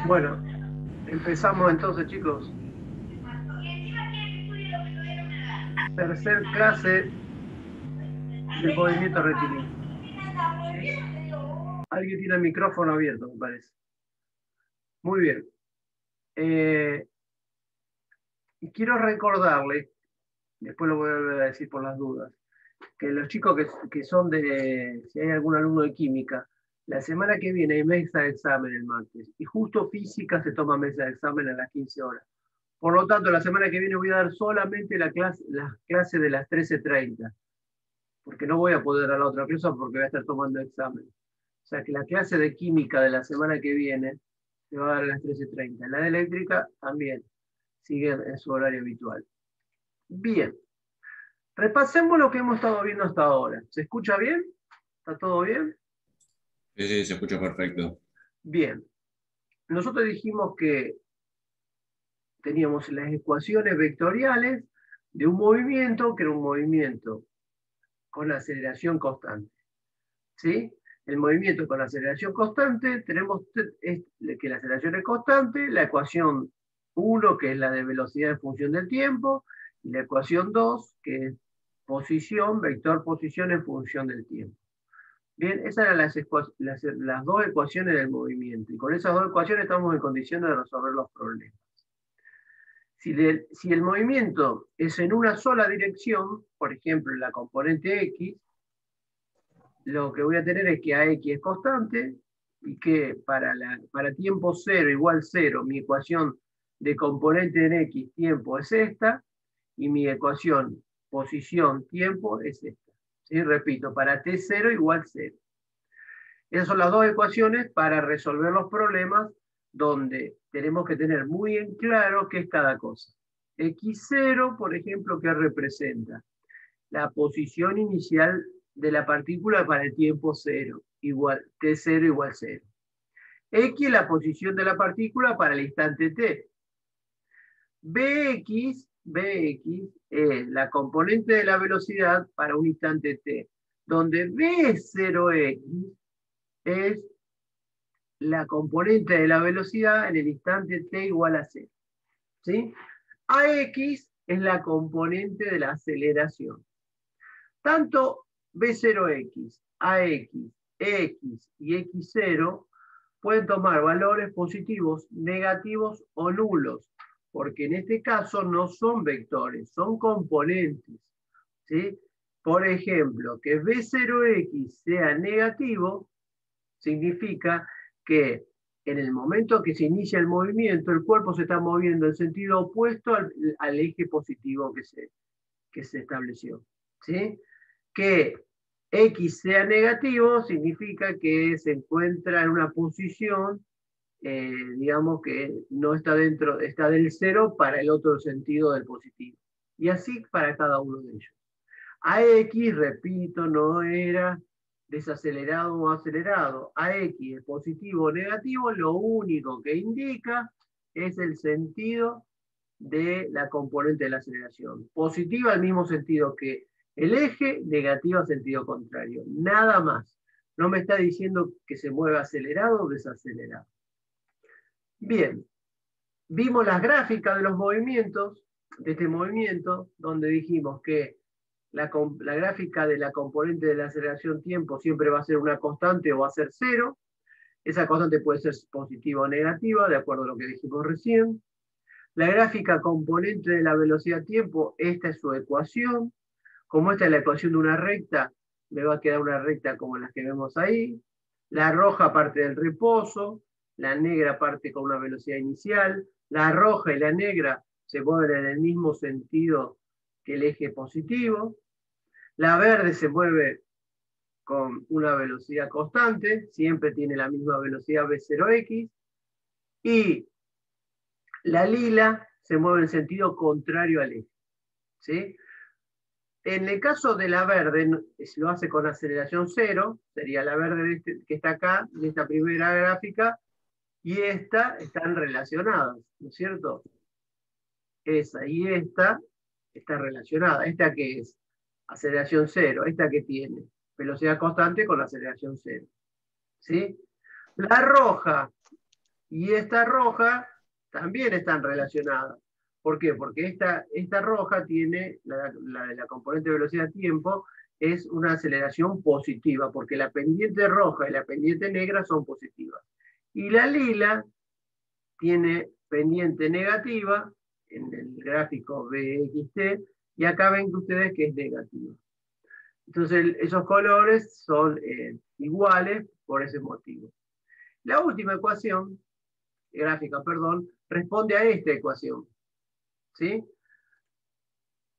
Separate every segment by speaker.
Speaker 1: Bueno, empezamos entonces, chicos. Tercer clase del movimiento rectilíneo. Alguien tiene el micrófono abierto, me parece. Muy bien. Y quiero recordarle, después lo voy a volver a decir por las dudas, que los chicos que son si hay algún alumno de química, la semana que viene hay mesa de examen el martes, y justo física se toma mesa de examen a las 15 horas. Por lo tanto, la semana que viene voy a dar solamente la clase de las 13:30, porque no voy a poder dar la otra clase porque voy a estar tomando examen. O sea que la clase de química de la semana que viene se va a dar a las 13:30. La de eléctrica también sigue en su horario habitual. Bien, repasemos lo que hemos estado viendo hasta ahora. ¿Se escucha bien? ¿Está todo bien?
Speaker 2: Sí, sí, se escucha perfecto.
Speaker 1: Bien. Nosotros dijimos que teníamos las ecuaciones vectoriales de un movimiento que era un movimiento con aceleración constante. ¿Sí? El movimiento con aceleración constante, tenemos que la aceleración es constante, la ecuación 1, que es la de velocidad en función del tiempo, y la ecuación 2, que es posición, vector posición en función del tiempo. Bien, esas eran las dos ecuaciones del movimiento, y con esas dos ecuaciones estamos en condiciones de resolver los problemas. Si el movimiento es en una sola dirección, por ejemplo, en la componente X, lo que voy a tener es que AX es constante y que para tiempo 0 igual 0, mi ecuación de componente en X tiempo es esta, y mi ecuación posición tiempo es esta. ¿Sí? Repito, para T0 igual 0. Esas son las dos ecuaciones para resolver los problemas donde tenemos que tener muy en claro qué es cada cosa. X0, por ejemplo, ¿qué representa? La posición inicial de la partícula para el tiempo 0, igual, T0 igual 0. X, la posición de la partícula para el instante T. Bx es la componente de la velocidad para un instante T, donde B0x es la componente de la velocidad en el instante T igual a 0. ¿Sí? AX es la componente de la aceleración. Tanto B0X, AX, X y X0 pueden tomar valores positivos, negativos o nulos, porque en este caso no son vectores, son componentes. ¿Sí? Por ejemplo, que B0X sea negativo significa que en el momento que se inicia el movimiento, el cuerpo se está moviendo en sentido opuesto al eje positivo que se estableció. ¿Sí? Que X sea negativo significa que se encuentra en una posición, digamos que no está dentro, está del cero para el otro sentido del positivo. Y así para cada uno de ellos. AX, repito, no era desacelerado o acelerado. AX es positivo o negativo, lo único que indica es el sentido de la componente de la aceleración. Positiva al mismo sentido que el eje, negativa sentido contrario. Nada más. No me está diciendo que se mueva acelerado o desacelerado. Bien, vimos las gráficas de los movimientos, de este movimiento, donde dijimos que la gráfica de la componente de la aceleración tiempo siempre va a ser una constante o va a ser cero. Esa constante puede ser positiva o negativa, de acuerdo a lo que dijimos recién. La gráfica componente de la velocidad-tiempo, esta es su ecuación. Como esta es la ecuación de una recta, me va a quedar una recta como las que vemos ahí. La roja parte del reposo, la negra parte con una velocidad inicial. La roja y la negra se mueven en el mismo sentido que el eje positivo. La verde se mueve con una velocidad constante, siempre tiene la misma velocidad V0x. Y la lila se mueve en sentido contrario al eje. ¿Sí? En el caso de la verde, si lo hace con aceleración cero, sería la verde que está acá, de esta primera gráfica, y esta están relacionadas, ¿no es cierto? Esa y esta está relacionada. ¿Esta qué es? Aceleración cero. ¿Esta qué tiene? Velocidad constante con aceleración cero. ¿Sí? La roja y esta roja también están relacionadas. ¿Por qué? Porque esta roja tiene, la de la componente de velocidad-tiempo, es una aceleración positiva, porque la pendiente roja y la pendiente negra son positivas. Y la lila tiene pendiente negativa, en el gráfico BXT, y acá ven que ustedes que es negativa. Entonces esos colores son iguales por ese motivo. La última ecuación, gráfica, perdón, responde a esta ecuación. ¿Sí?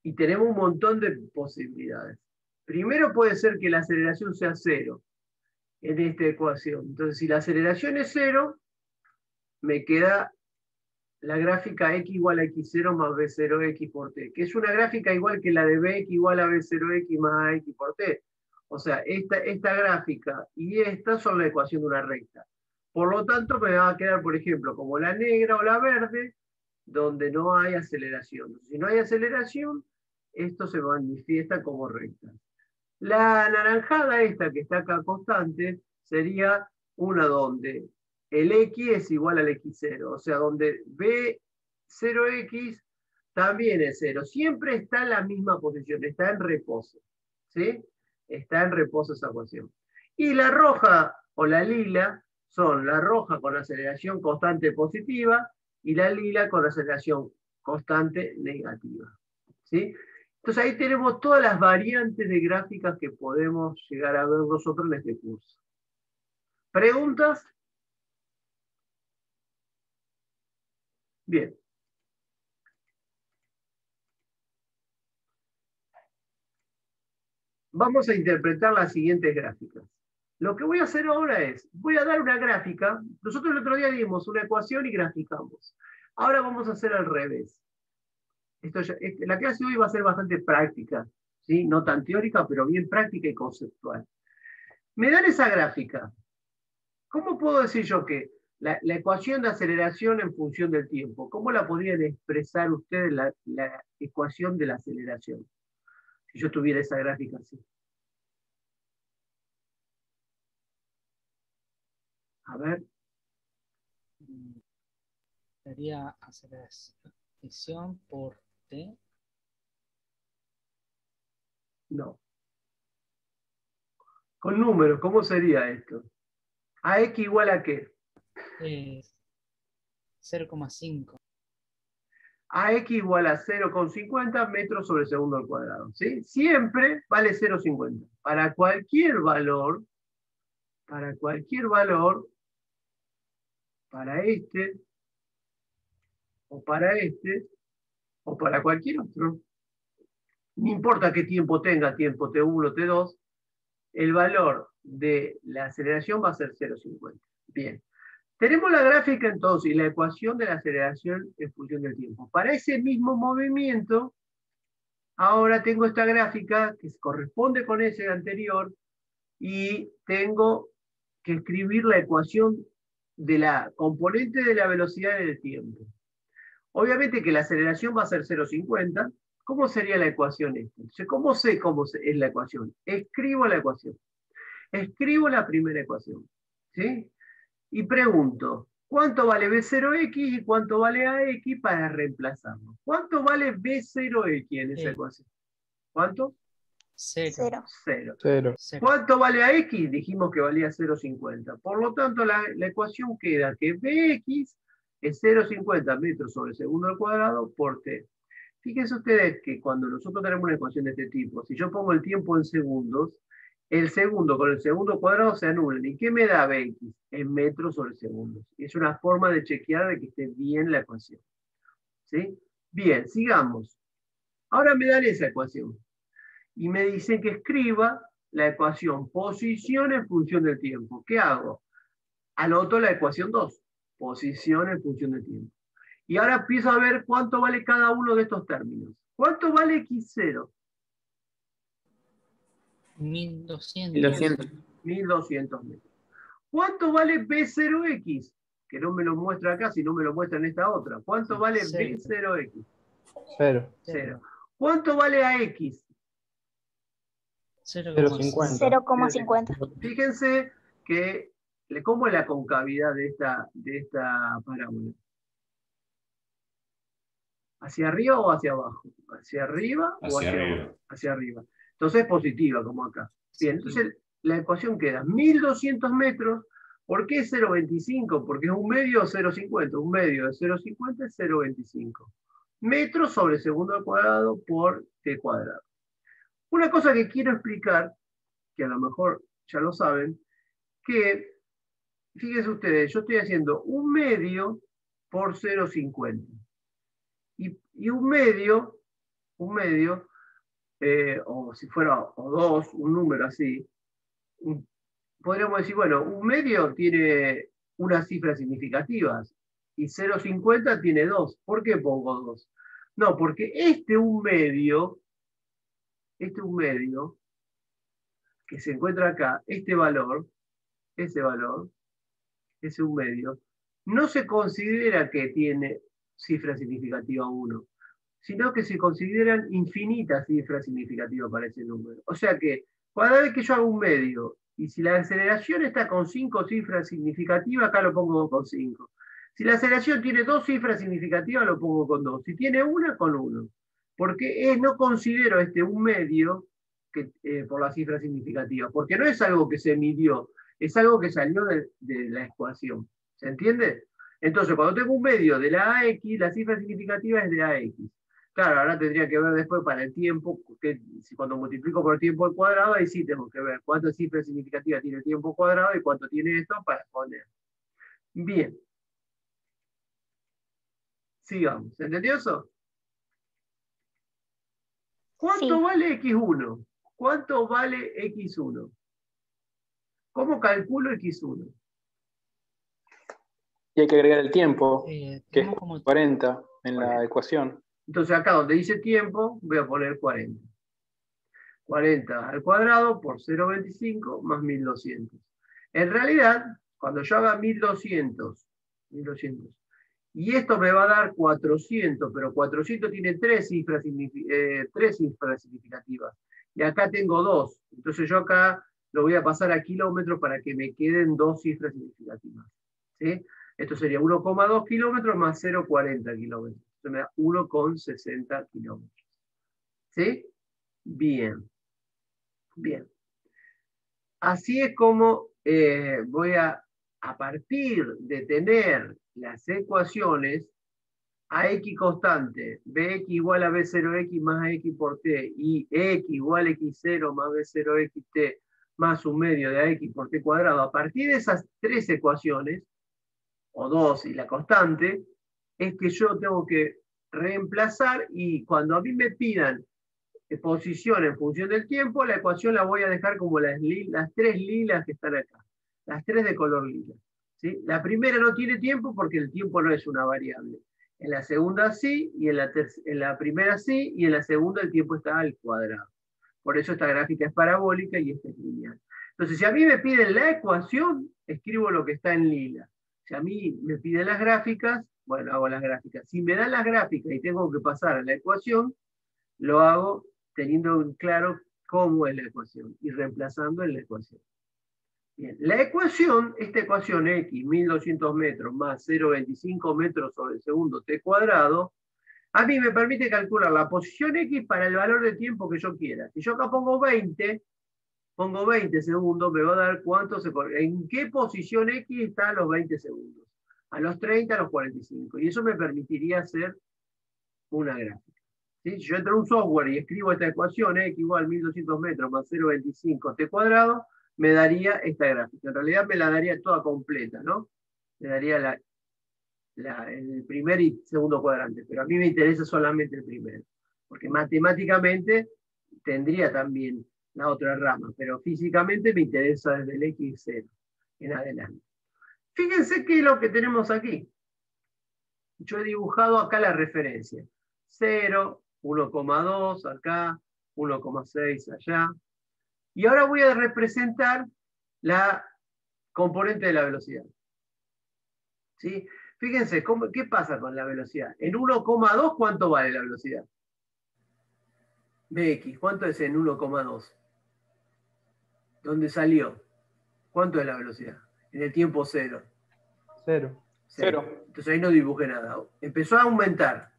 Speaker 1: Y tenemos un montón de posibilidades. Primero puede ser que la aceleración sea cero en esta ecuación. Entonces, si la aceleración es cero, me queda la gráfica x igual a x0 más b0x por t, que es una gráfica igual que la de bx igual a b0x más ax por t. O sea, esta gráfica y esta son la ecuación de una recta. Por lo tanto, me va a quedar, por ejemplo, como la negra o la verde, donde no hay aceleración. Si no hay aceleración, esto se manifiesta como recta. La anaranjada esta que está acá constante sería una donde el x es igual al x0, o sea, donde b0x también es 0. Siempre está en la misma posición, está en reposo. ¿Sí? Está en reposo esa ecuación. Y la roja o la lila son la roja con aceleración constante positiva y la lila con aceleración constante negativa. ¿Sí? Entonces ahí tenemos todas las variantes de gráficas que podemos llegar a ver nosotros en este curso. ¿Preguntas? Bien. Vamos a interpretar las siguientes gráficas. Lo que voy a hacer ahora es, voy a dar una gráfica. Nosotros el otro día dimos una ecuación y graficamos. Ahora vamos a hacer al revés. La clase de hoy va a ser bastante práctica, ¿sí? No tan teórica, pero bien práctica y conceptual. Me dan esa gráfica. ¿Cómo puedo decir yo que la ecuación de aceleración en función del tiempo, cómo la podrían expresar ustedes la ecuación de la aceleración? Si yo tuviera esa gráfica así. A ver.
Speaker 3: Sería aceleración por t.
Speaker 1: No. Con números, ¿cómo sería esto? ¿AX igual a qué?
Speaker 3: 0,5.
Speaker 1: AX igual a 0,50 metros sobre segundo al cuadrado. ¿Sí? Siempre vale 0,50. Para cualquier valor, para este, o para cualquier otro, no importa qué tiempo tenga, tiempo T1, T2, el valor de la aceleración va a ser 0,50. Bien. Tenemos la gráfica entonces y la ecuación de la aceleración en función del tiempo. Para ese mismo movimiento, ahora tengo esta gráfica que corresponde con ese anterior y tengo que escribir la ecuación de la componente de la velocidad en el tiempo. Obviamente que la aceleración va a ser 0,50. ¿Cómo sería la ecuación esta? Entonces, ¿cómo sé cómo es la ecuación? Escribo la ecuación. Escribo la primera ecuación. ¿Sí? Y pregunto, ¿cuánto vale B0X y cuánto vale AX para reemplazarlo? ¿Cuánto vale B0X en esa ecuación? ¿Cuánto?
Speaker 3: 0.
Speaker 1: 0. ¿Cuánto vale AX? Dijimos que valía 0,50. Por lo tanto, la ecuación queda que Bx es 0,50 metros sobre segundo al cuadrado por t. Fíjense ustedes que cuando nosotros tenemos una ecuación de este tipo, si yo pongo el tiempo en segundos, el segundo con el segundo cuadrado se anulan. ¿Y qué me da Bx? En metros sobre segundos. Es una forma de chequear de que esté bien la ecuación. ¿Sí? Bien, sigamos. Ahora me dan esa ecuación. Y me dicen que escriba la ecuación posición en función del tiempo. ¿Qué hago? Anoto la ecuación 2. Posición en función del tiempo. Y ahora empiezo a ver cuánto vale cada uno de estos términos. ¿Cuánto vale x0?
Speaker 3: 1200.
Speaker 1: 1200 metros. ¿Cuánto vale B0X? Que no me lo muestra acá, si no me lo muestra en esta otra. ¿Cuánto vale B0X? 0. ¿Cuánto vale AX?
Speaker 3: 0,50.
Speaker 4: 0,50.
Speaker 1: Fíjense que ¿Cómo es la concavidad de esta parábola? ¿Hacia arriba o hacia abajo? ¿Hacia arriba o
Speaker 2: Hacia
Speaker 1: hacia
Speaker 2: arriba.
Speaker 1: abajo? Hacia arriba. Entonces es positiva, como acá. Bien, entonces la ecuación queda 1200 metros. ¿Por qué 0,25? Porque es un medio 0,50. Un medio de 0,50 es 0,25. Metros sobre segundo al cuadrado por t cuadrado. Una cosa que quiero explicar, que a lo mejor ya lo saben, que, fíjense ustedes, yo estoy haciendo un medio por 0,50. Y un medio, o si fuera o 2, un número así, podríamos decir, bueno, un medio tiene unas cifras significativas y 0,50 tiene 2. ¿Por qué pongo 2? No, porque un medio que se encuentra acá, ese valor, ese un medio, no se considera que tiene cifra significativa 1, sino que se consideran infinitas cifras significativas para ese número. O sea que cada vez que yo hago un medio, y si la aceleración está con 5 cifras significativas, acá lo pongo con 5. Si la aceleración tiene 2 cifras significativas, lo pongo con 2. Si tiene una, con 1. Porque no considero un medio por la cifra significativa, porque no es algo que se midió, es algo que salió de la ecuación. ¿Se entiende? Entonces, cuando tengo un medio de la AX, la cifra significativa es de AX. Claro, ahora tendría que ver después para el tiempo, que cuando multiplico por el tiempo al cuadrado, ahí sí tengo que ver cuántas cifras significativas tiene el tiempo cuadrado y cuánto tiene esto para poner. Bien. Sigamos. ¿Se entendió eso? ¿Cuánto vale X1? ¿Cuánto vale X1? ¿Cómo calculo X1?
Speaker 4: Y hay que agregar el tiempo, que es
Speaker 3: como
Speaker 4: 40 en la ecuación.
Speaker 1: Entonces acá donde dice tiempo, voy a poner 40. 40 al cuadrado por 0,25 más 1200. En realidad, cuando yo haga 1200, y esto me va a dar 400, pero 400 tiene 3 cifras significativas. Y acá tengo 2. Entonces yo acá lo voy a pasar a kilómetros para que me queden 2 cifras significativas. ¿Sí? Esto sería 1,2 kilómetros más 0,40 kilómetros. Esto me da 1,60 kilómetros. ¿Sí? Bien. Bien. Así es como voy a partir de tener las ecuaciones a x constante, bx igual a b0x más ax por t, y x igual a x0 más b0xt más un medio de ax por t cuadrado, a partir de esas 3 ecuaciones, o 2 y la constante, es que yo tengo que reemplazar, y cuando a mí me pidan posición en función del tiempo, la ecuación la voy a dejar como las 3 lilas que están acá, las 3 de color lila. ¿Sí? La primera no tiene tiempo porque el tiempo no es una variable. En la segunda sí, y en la primera sí, y en la segunda el tiempo está al cuadrado. Por eso esta gráfica es parabólica y esta es lineal. Entonces, si a mí me piden la ecuación, escribo lo que está en lila. Si a mí me piden las gráficas, bueno, hago las gráficas. Si me dan las gráficas y tengo que pasar a la ecuación, lo hago teniendo en claro cómo es la ecuación y reemplazando en la ecuación. Bien, la ecuación, esta ecuación x, 1200 metros más 0,25 metros sobre el segundo t cuadrado, a mí me permite calcular la posición x para el valor de tiempo que yo quiera. Si yo acá pongo 20 segundos, me va a dar en qué posición x está a los 20 segundos. A los 30, a los 45. Y eso me permitiría hacer una gráfica. ¿Sí? Si yo entro en un software y escribo esta ecuación, x igual 1200 metros más 0,25 t cuadrado, me daría esta gráfica. En realidad me la daría toda completa, ¿no? Me daría el primer y segundo cuadrante, pero a mí me interesa solamente el primero, porque matemáticamente tendría también la otra rama, pero físicamente me interesa desde el x0 en adelante. Fíjense qué es lo que tenemos aquí. Yo he dibujado acá la referencia. 0, 1,2 acá, 1,6 allá. Y ahora voy a representar la componente de la velocidad. ¿Sí? Fíjense, ¿qué pasa con la velocidad? En 1,2, ¿cuánto vale la velocidad? Bx, ¿cuánto es en 1,2? ¿Dónde salió? ¿Cuánto es la velocidad? En el tiempo cero.
Speaker 4: Cero.
Speaker 1: Entonces ahí no dibujé nada. Empezó a aumentar,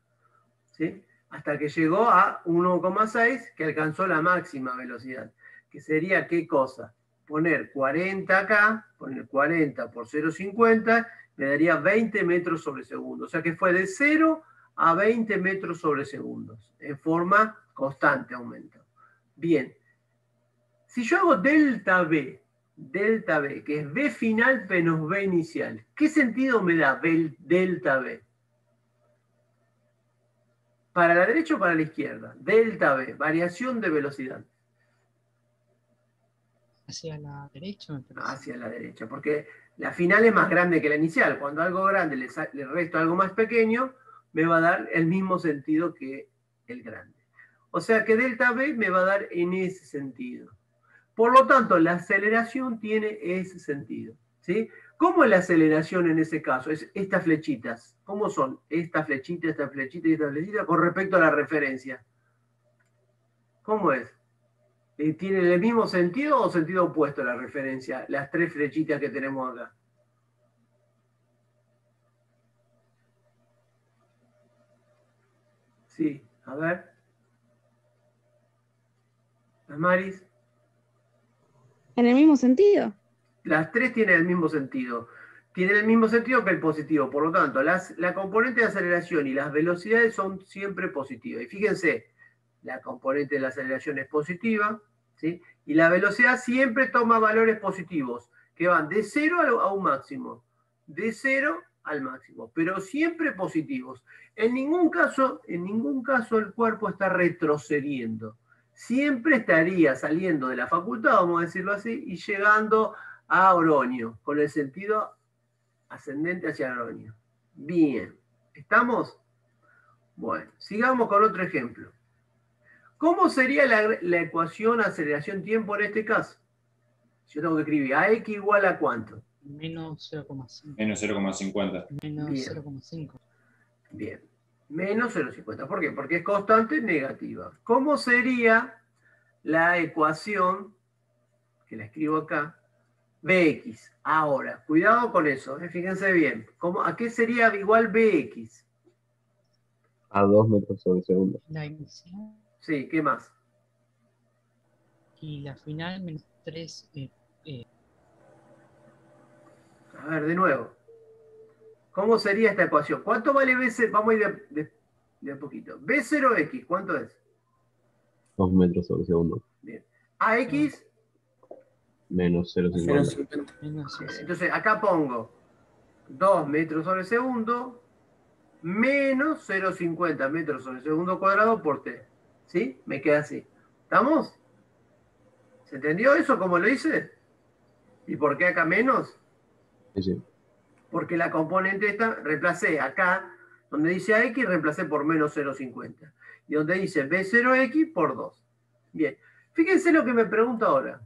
Speaker 1: ¿sí? Hasta que llegó a 1,6, que alcanzó la máxima velocidad. Que sería, ¿qué cosa? Poner 40 acá, poner 40 por 0,50, me daría 20 metros sobre segundo. O sea que fue de 0 a 20 metros sobre segundos. En forma constante aumento. Bien. Si yo hago delta B, que es B final menos B inicial, ¿qué sentido me da delta B? ¿Para la derecha o para la izquierda? Delta B, variación de velocidad.
Speaker 3: Hacia la derecha, me parece.
Speaker 1: Hacia la derecha, porque la final es más grande que la inicial. Cuando algo grande le resto algo más pequeño, me va a dar el mismo sentido que el grande. O sea que delta B me va a dar en ese sentido. Por lo tanto, la aceleración tiene ese sentido, ¿sí? ¿Cómo es la aceleración en ese caso? Es estas flechitas. ¿Cómo son? Esta flechita y esta flechita con respecto a la referencia. ¿Cómo es? ¿Tienen el mismo sentido o sentido opuesto a la referencia? Las tres flechitas que tenemos acá. Sí, a ver. ¿Las Maris?
Speaker 5: ¿En el mismo sentido?
Speaker 1: Las tres tienen el mismo sentido. Tienen el mismo sentido que el positivo. Por lo tanto, la componente de aceleración y las velocidades son siempre positivas. Y fíjense, la componente de la aceleración es positiva, ¿sí? Y la velocidad siempre toma valores positivos, que van de 0 a un máximo. De 0 al máximo, pero siempre positivos. En ningún caso el cuerpo está retrocediendo. Siempre estaría saliendo de la facultad, vamos a decirlo así, y llegando a Oroño, con el sentido ascendente hacia Oroño. Bien, ¿estamos? Bueno, sigamos con otro ejemplo. ¿Cómo sería la ecuación aceleración-tiempo en este caso? Yo tengo que escribir AX igual a ¿cuánto?
Speaker 3: Menos 0,5.
Speaker 2: Menos 0,50.
Speaker 3: Menos
Speaker 1: Bien.
Speaker 3: 0,5.
Speaker 1: Bien. Menos 0,50. ¿Por qué? Porque es constante negativa. ¿Cómo sería la ecuación, que la escribo acá, Bx? Ahora, cuidado con eso, fíjense bien. ¿A qué sería igual Bx?
Speaker 6: A 2 metros sobre segundo.
Speaker 3: La inicial
Speaker 1: Sí, ¿qué más?
Speaker 3: y la final menos 3.
Speaker 1: A ver, de nuevo. ¿Cómo sería esta ecuación? ¿Cuánto vale B0? Vamos a ir de a poquito. B0x, ¿cuánto es?
Speaker 6: 2 metros sobre segundo.
Speaker 1: Bien. AX,
Speaker 6: Menos 0,50.
Speaker 1: entonces acá pongo 2 metros sobre segundo menos 0,50 metros sobre segundo cuadrado por t. ¿Sí? Me queda así. ¿Estamos? ¿Se entendió eso como lo hice? ¿Y por qué acá menos?
Speaker 6: Sí, sí.
Speaker 1: Porque la componente esta, reemplacé acá, donde dice AX, reemplacé por menos 0,50. Y donde dice B0X por 2. Bien. Fíjense lo que me pregunto ahora.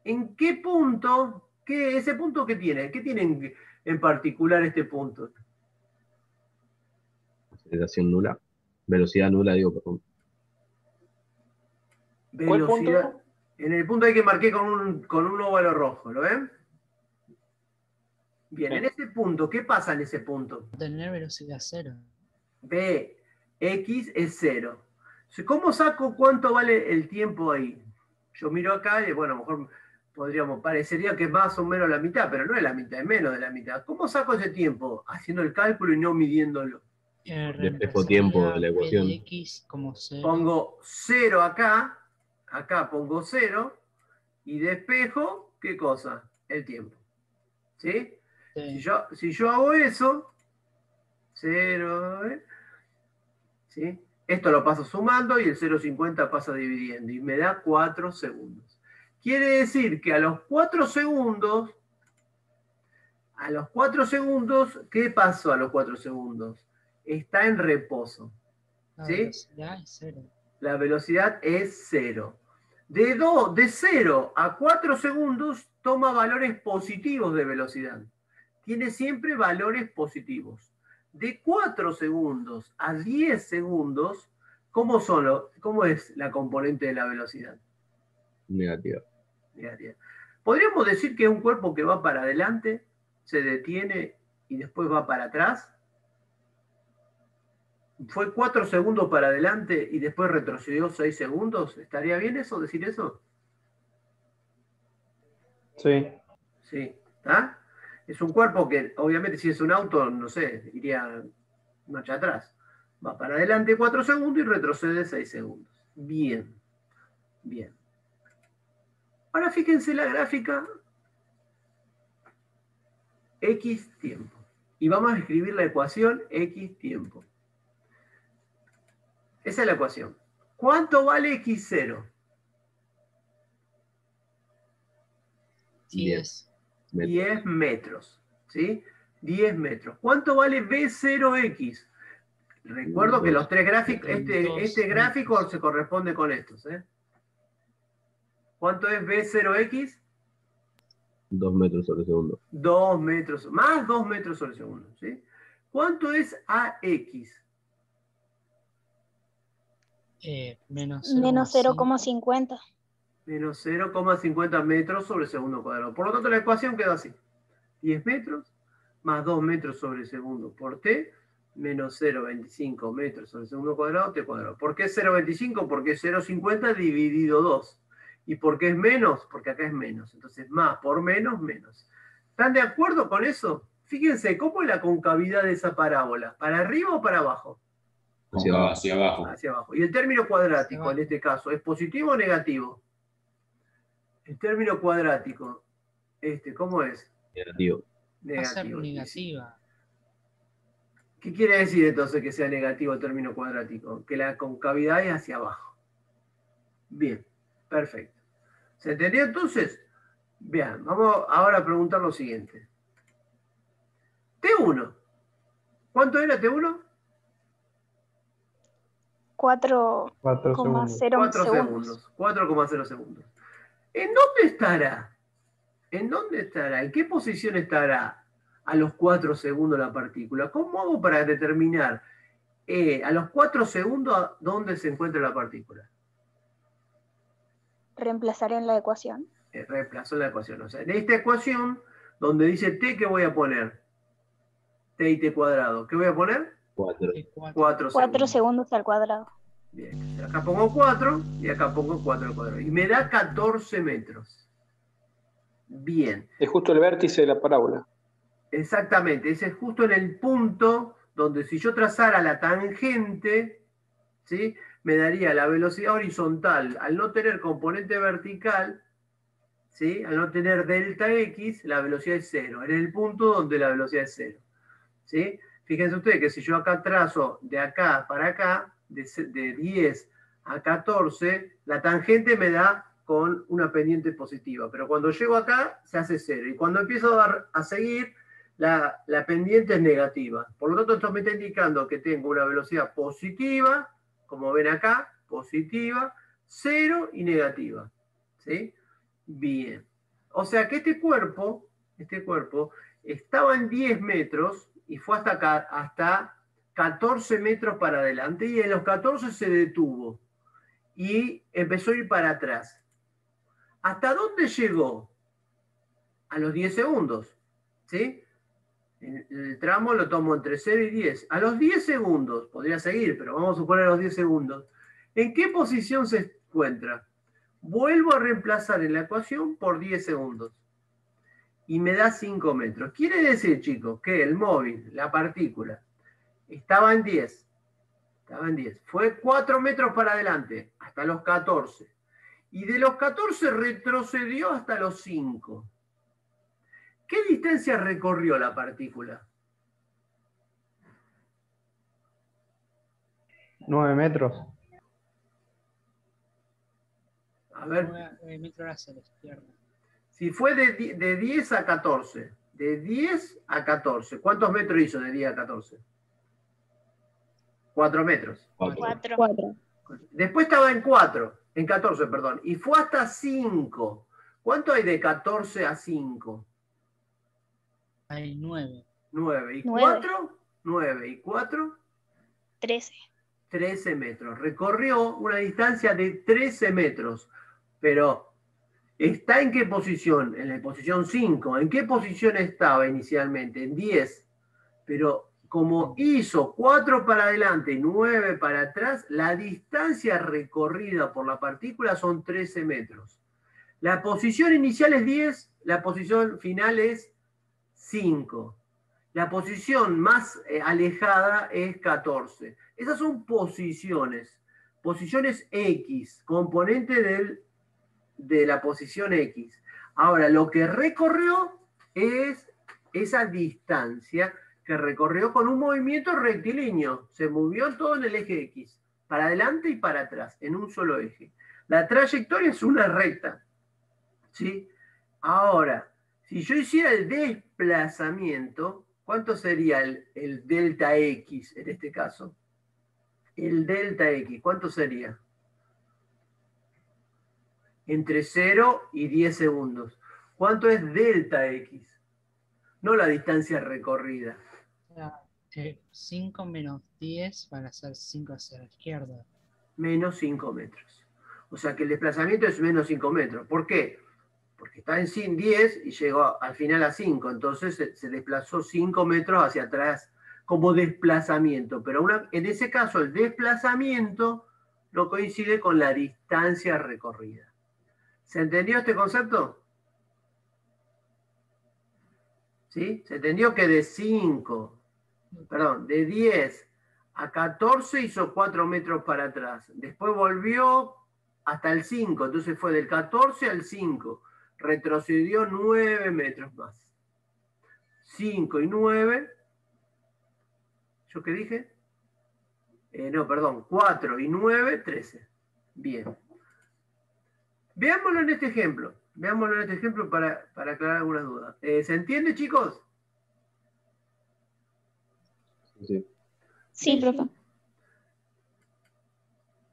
Speaker 1: ¿En qué punto, ese punto qué tiene? ¿Qué tiene en particular este punto?
Speaker 6: Aceleración nula. Velocidad nula, digo, perdón.
Speaker 1: Velocidad.
Speaker 4: ¿Cuál punto?
Speaker 1: En el punto ahí que marqué con un óvalo rojo, ¿lo ven? Bien, en ese punto, ¿qué pasa en ese punto?
Speaker 3: Tener velocidad 0.
Speaker 1: Bx es 0. ¿Cómo saco cuánto vale el tiempo ahí? Yo miro acá y, bueno, a lo mejor parecería que es más o menos la mitad, pero no es la mitad, es menos de la mitad. ¿Cómo saco ese tiempo? Haciendo el cálculo y no midiéndolo.
Speaker 6: Despejo tiempo de la ecuación.
Speaker 3: X como 0.
Speaker 1: Pongo 0 acá pongo 0, y despejo, ¿qué cosa? El tiempo. ¿Sí?
Speaker 3: Sí.
Speaker 1: Si yo hago eso, 0, ¿sí? Esto lo paso sumando y el 0,50 pasa dividiendo y me da 4 segundos. Quiere decir que a los 4 segundos, ¿qué pasó a los 4 segundos? Está en reposo. ¿Sí?
Speaker 3: La velocidad es 0.
Speaker 1: La velocidad es 0. De 0 a 4 segundos toma valores positivos de velocidad. Tiene siempre valores positivos. De 4 segundos a 10 segundos, ¿cómo es la componente de la velocidad?
Speaker 6: Negativa.
Speaker 1: Negativa. ¿Podríamos decir que es un cuerpo que va para adelante? se detiene y después va para atrás. Fue 4 segundos para adelante y después retrocedió 6 segundos. ¿Estaría bien eso, decir eso?
Speaker 4: Sí.
Speaker 1: Sí. ¿Está? Es un cuerpo que, obviamente, si es un auto, no sé, iría marcha atrás. Va para adelante 4 segundos y retrocede 6 segundos. Bien. Bien. Ahora fíjense la gráfica X tiempo. Y vamos a escribir la ecuación X tiempo. Esa es la ecuación. ¿Cuánto vale X0?
Speaker 3: 10.
Speaker 1: 10 metros. ¿Sí? 10 metros. ¿Cuánto vale B0X? Recuerdo que los tres gráficos, este gráfico se corresponde con estos. ¿Cuánto es B0X?
Speaker 6: 2 metros sobre segundo.
Speaker 1: 2 metros, más 2 metros sobre segundo. ¿Sí? ¿Cuánto es AX?
Speaker 3: Menos
Speaker 7: Menos 0,50.
Speaker 1: Menos 0,50 metros sobre segundo cuadrado. Por lo tanto, la ecuación quedó así. 10 metros más 2 metros sobre segundo por t, menos 0,25 metros sobre segundo cuadrado, t cuadrado. ¿Por qué 0,25? Porque es 0,50 dividido 2. ¿Y por qué es menos? Porque acá es menos. Entonces, más por menos, menos. ¿Están de acuerdo con eso? Fíjense, ¿cómo es la concavidad de esa parábola? ¿Para arriba o para abajo?
Speaker 2: Hacia abajo. Hacia abajo.
Speaker 1: Hacia abajo. ¿Y el término cuadrático en este caso es positivo o negativo? El término cuadrático, ¿cómo es?
Speaker 6: Negativo.
Speaker 3: Va a ser negativa.
Speaker 1: ¿Qué quiere decir entonces que sea negativo el término cuadrático? Que la concavidad es hacia abajo. Bien, perfecto. ¿Se entendió entonces? Bien, vamos ahora a preguntar lo siguiente. T1. ¿Cuánto era T1?
Speaker 7: 4,0 segundos.
Speaker 1: 4,0 segundos. ¿En dónde estará? ¿En dónde estará? ¿En qué posición estará a los 4 segundos la partícula? ¿Cómo hago para determinar a los 4 segundos dónde se encuentra la partícula?
Speaker 7: Reemplazar en la ecuación.
Speaker 1: Reemplazo la ecuación. O sea, en esta ecuación, donde dice t, ¿qué voy a poner? T y t cuadrado. ¿Qué voy a poner?
Speaker 6: 4.
Speaker 7: 4 segundos al cuadrado.
Speaker 1: Bien. Acá pongo 4 y acá pongo 4 al cuadrado. Y me da 14 metros. Bien.
Speaker 4: Es justo el vértice de la parábola.
Speaker 1: Exactamente. Ese es justo en el punto donde si yo trazara la tangente, ¿sí?, me daría la velocidad horizontal. Al no tener componente vertical, ¿sí?, al no tener delta x, la velocidad es 0. En el punto donde la velocidad es 0. ¿Sí? Fíjense ustedes que si yo acá trazo de acá para acá, de 10 a 14, la tangente me da con una pendiente positiva. Pero cuando llego acá, se hace 0. Y cuando empiezo a seguir, la pendiente es negativa. Por lo tanto, esto me está indicando que tengo una velocidad positiva, como ven acá, positiva, 0 y negativa. ¿Sí? Bien. O sea que este cuerpo estaba en 10 metros y fue hasta 14 metros para adelante, y en los 14 se detuvo y empezó a ir para atrás. ¿Hasta dónde llegó? A los 10 segundos. ¿Sí? El tramo lo tomo entre 0 y 10. A los 10 segundos, podría seguir, pero vamos a suponer a los 10 segundos. ¿En qué posición se encuentra? Vuelvo a reemplazar en la ecuación por 10 segundos. Y me da 5 metros. Quiere decir, chicos, que el móvil, la partícula, estaba en 10. Estaba en 10. Fue 4 metros para adelante, hasta los 14. Y de los 14 retrocedió hasta los 5. ¿Qué distancia recorrió la partícula?
Speaker 8: 9 metros.
Speaker 1: A ver.
Speaker 3: 9 metros hacia la izquierda.
Speaker 1: Si fue de 10 a 14. De 10 a 14. ¿Cuántos metros hizo de 10 a 14? 4 metros.
Speaker 7: 4.
Speaker 1: Después estaba en 4. En 14, perdón. Y fue hasta 5. ¿Cuánto hay de 14 a 5?
Speaker 3: Hay 9.
Speaker 1: 9. ¿Y 4? 9. ¿Y 4?
Speaker 7: 13.
Speaker 1: 13 metros. Recorrió una distancia de 13 metros. Pero ¿Está en qué posición? En la posición 5. ¿En qué posición estaba inicialmente? En 10. Pero como hizo 4 para adelante y 9 para atrás, la distancia recorrida por la partícula son 13 metros. La posición inicial es 10, la posición final es 5. La posición más alejada es 14. Esas son posiciones. Posiciones X, componente de la posición X. Ahora, lo que recorrió es esa distancia que recorrió con un movimiento rectilíneo. Se movió todo en el eje X, para adelante y para atrás, en un solo eje. La trayectoria es una recta. ¿Sí? Ahora, si yo hiciera el desplazamiento, ¿cuánto sería el delta X en este caso? El delta X, ¿cuánto sería? Entre 0 y 10 segundos. ¿Cuánto es delta X? No la distancia recorrida.
Speaker 3: 5 menos 10 van a ser 5 hacia la izquierda.
Speaker 1: Menos 5 metros. O sea que el desplazamiento es menos 5 metros. ¿Por qué? Porque está en 10 y llegó al final a 5. Entonces se desplazó 5 metros hacia atrás como desplazamiento. Pero en ese caso el desplazamiento no coincide con la distancia recorrida. ¿Se entendió este concepto? ¿Sí? Se entendió que de 10 a 14 hizo 4 metros para atrás. Después volvió hasta el 5. Entonces fue del 14 al 5. Retrocedió 9 metros más. 5 y 9. ¿Yo qué dije? 4 y 9, 13. Bien. Veámoslo en este ejemplo. Veámoslo en este ejemplo para aclarar algunas dudas. ¿Se entiende, chicos?
Speaker 6: Sí.
Speaker 5: Sí, profe.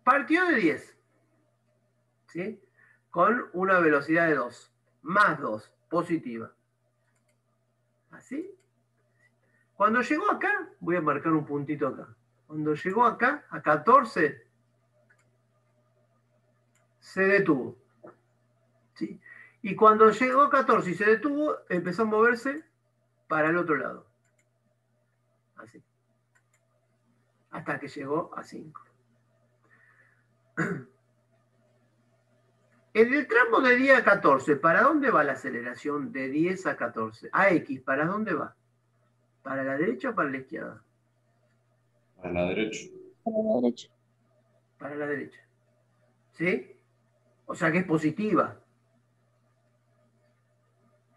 Speaker 1: Partió de 10. ¿Sí? Con una velocidad de 2. Más 2. Positiva. ¿Así? Cuando llegó acá, voy a marcar un puntito acá. Cuando llegó acá, a 14, se detuvo. ¿Sí? Y cuando llegó a 14 y se detuvo, empezó a moverse para el otro lado. Así. Hasta que llegó a 5. En el tramo de 10 a 14, ¿para dónde va la aceleración de 10 a 14? A X, ¿para dónde va? ¿Para la derecha o para la izquierda?
Speaker 2: A la derecha.
Speaker 7: A la derecha.
Speaker 1: Para la derecha. ¿Sí? O sea que es positiva.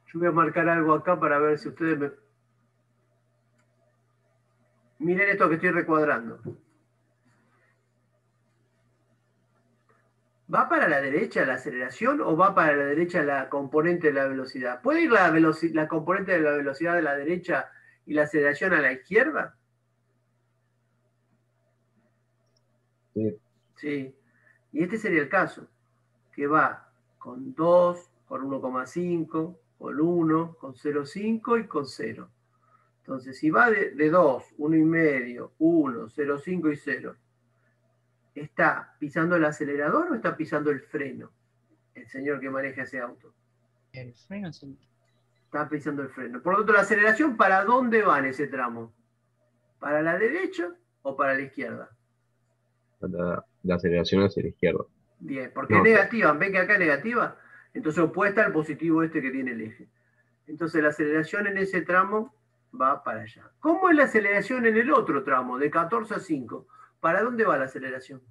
Speaker 1: Yo voy a marcar algo acá para ver si ustedes me... Miren esto que estoy recuadrando. ¿Va para la derecha la aceleración o va para la derecha la componente de la velocidad? ¿Puede ir la componente de la velocidad de la derecha y la aceleración a la izquierda?
Speaker 6: Sí.
Speaker 1: Sí. Y este sería el caso, que va con 2, con 1,5, con 1, con 0,5 y con 0. Entonces, si va de 2, 1,5, 1, 0,5 y 0, ¿está pisando el acelerador o está pisando el freno? El señor que maneja ese auto.
Speaker 3: El freno es el...
Speaker 1: Está pisando el freno. Por lo tanto, la aceleración, ¿para dónde va en ese tramo? ¿Para la derecha o para la izquierda?
Speaker 6: La aceleración hacia la izquierda.
Speaker 1: Bien, porque
Speaker 6: No.
Speaker 1: es negativa. ¿Ven que acá es negativa? Entonces opuesta al positivo este que tiene el eje. Entonces la aceleración en ese tramo va para allá. ¿Cómo es la aceleración en el otro tramo, de 14 a 5? ¿Para dónde va la aceleración?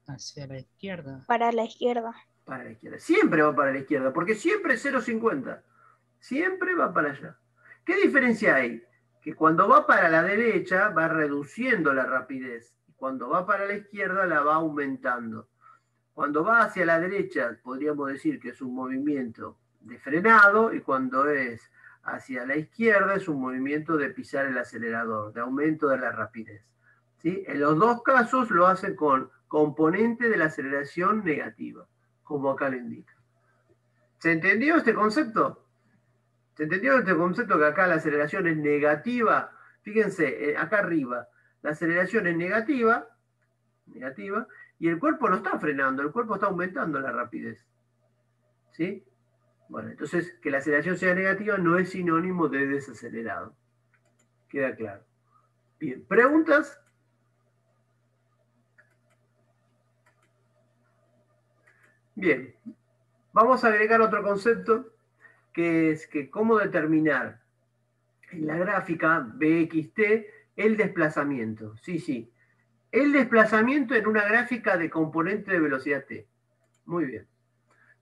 Speaker 3: hacia la izquierda.
Speaker 7: Para la izquierda.
Speaker 1: Para la izquierda. Siempre va para la izquierda, porque siempre es 0,50. Siempre va para allá. ¿Qué diferencia hay? Que cuando va para la derecha va reduciendo la rapidez. Y cuando va para la izquierda la va aumentando. Cuando va hacia la derecha podríamos decir que es un movimiento de frenado, y cuando es hacia la izquierda es un movimiento de pisar el acelerador, de aumento de la rapidez. ¿Sí? En los dos casos lo hacen con componente de la aceleración negativa, como acá lo indica. ¿Se entendió este concepto? ¿Se entendió este concepto que acá la aceleración es negativa? Fíjense, acá arriba, la aceleración es negativa, negativa, y el cuerpo no está frenando, el cuerpo está aumentando la rapidez. ¿Sí? Bueno, entonces que la aceleración sea negativa no es sinónimo de desacelerado. Queda claro. Bien, ¿preguntas? Bien, vamos a agregar otro concepto, que es que cómo determinar en la gráfica BXT el desplazamiento. Sí. El desplazamiento en una gráfica de componente de velocidad t. Muy bien.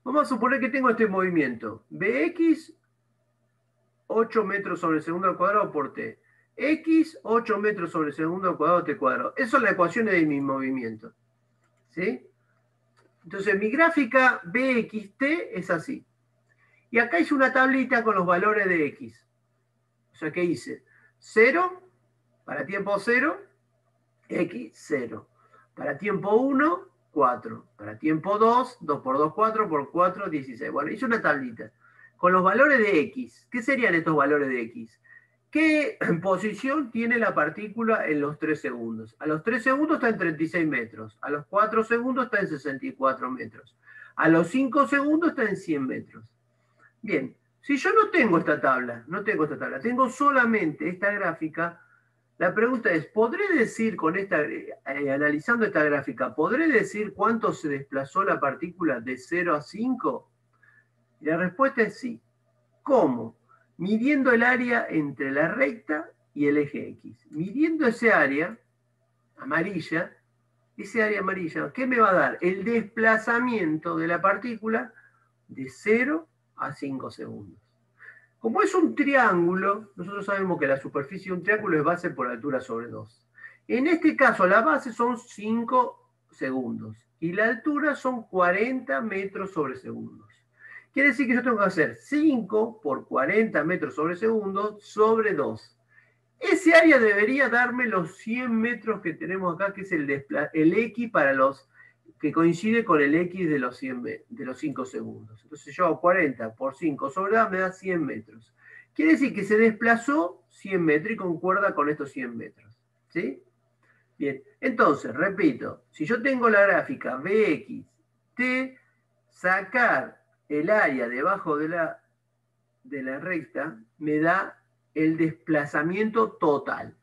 Speaker 1: Vamos a suponer que tengo este movimiento. Bx, 8 metros sobre segundo al cuadrado por t. X, 8 metros sobre segundo al cuadrado t cuadrado. Esas son las ecuaciones de mi movimiento. ¿Sí? Entonces, mi gráfica BXT es así. Y acá hice una tablita con los valores de X. O sea, ¿qué hice? 0, para tiempo 0, X, 0. Para tiempo 1, 4. Para tiempo 2, 2 por 2, 4 por 4, 16. Bueno, hice una tablita con los valores de X. ¿Qué serían estos valores de X? ¿Qué posición tiene la partícula en los 3 segundos? A los 3 segundos está en 36 metros. A los 4 segundos está en 64 metros. A los 5 segundos está en 100 metros. Bien, si yo no tengo esta tabla, tengo solamente esta gráfica, la pregunta es, ¿podré decir analizando esta gráfica, ¿podré decir cuánto se desplazó la partícula de 0 a 5? Y la respuesta es sí. ¿Cómo? Midiendo el área entre la recta y el eje X. Midiendo ese área amarilla, ¿qué me va a dar? El desplazamiento de la partícula de 0 a 5 segundos. Como es un triángulo, nosotros sabemos que la superficie de un triángulo es base por altura sobre 2. En este caso, la base son 5 segundos y la altura son 40 metros sobre segundos. Quiere decir que yo tengo que hacer 5 por 40 metros sobre segundo sobre 2. Ese área debería darme los 100 metros que tenemos acá, que es el X para los que coincide con el X de los 5 segundos. Entonces yo hago 40 por 5 sobre 2 me da 100 metros. Quiere decir que se desplazó 100 metros y concuerda con estos 100 metros. ¿Sí? Bien, entonces, repito, si yo tengo la gráfica BXT, sacar el área debajo de la recta me da el desplazamiento total.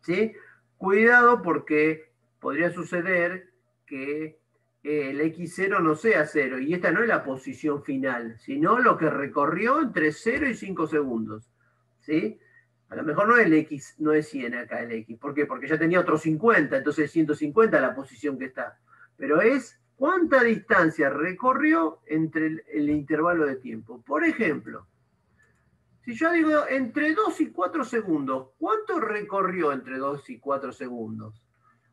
Speaker 1: ¿Sí? Cuidado porque podría suceder que el X0 no sea 0, y esta no es la posición final, sino lo que recorrió entre 0 y 5 segundos. ¿Sí? A lo mejor no es el X, no es 100 acá el X. ¿Por qué? Porque ya tenía otros 50, entonces es 150 la posición que está. Pero es cuánta distancia recorrió entre el intervalo de tiempo. Por ejemplo, si yo digo entre 2 y 4 segundos, ¿cuánto recorrió entre 2 y 4 segundos?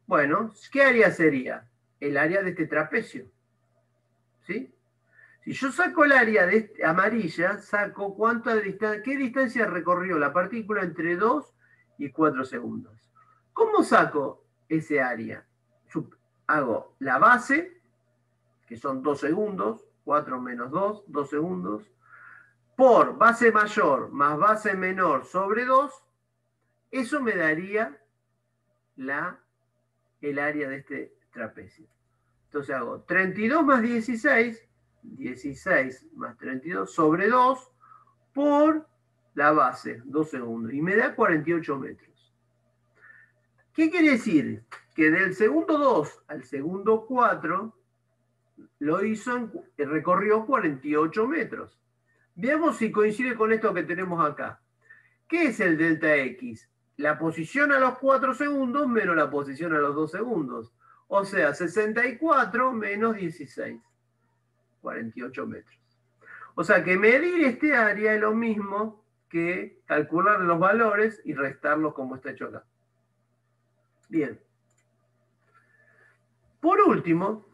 Speaker 1: Bueno, ¿qué área sería? El área de este trapecio. ¿Sí? Si yo saco el área de amarilla, saco qué distancia recorrió la partícula entre 2 y 4 segundos. ¿Cómo saco ese área? Hago la base, que son 2 segundos, 4 menos 2, 2 segundos, por base mayor más base menor sobre 2, eso me daría el área de este trapecio. Entonces hago 32 más 16, 16 más 32 sobre 2 por la base, 2 segundos, y me da 48 metros. ¿Qué quiere decir? Que del segundo 2 al segundo 4 recorrió 48 metros. Veamos si coincide con esto que tenemos acá. ¿Qué es el delta X? La posición a los 4 segundos menos la posición a los 2 segundos. O sea, 64 menos 16. 48 metros. O sea que medir este área es lo mismo que calcular los valores y restarlos como está hecho acá. Bien. Por último,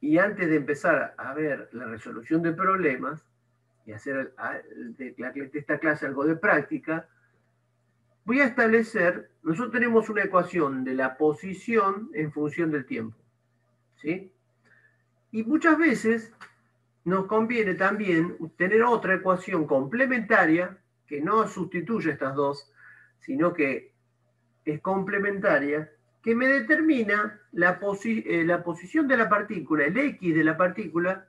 Speaker 1: y antes de empezar a ver la resolución de problemas y hacer de esta clase algo de práctica, voy a establecer, nosotros tenemos una ecuación de la posición en función del tiempo. ¿Sí? Y muchas veces nos conviene también tener otra ecuación complementaria que no sustituye estas dos, sino que es complementaria, que me determina la posición de la partícula, el X de la partícula,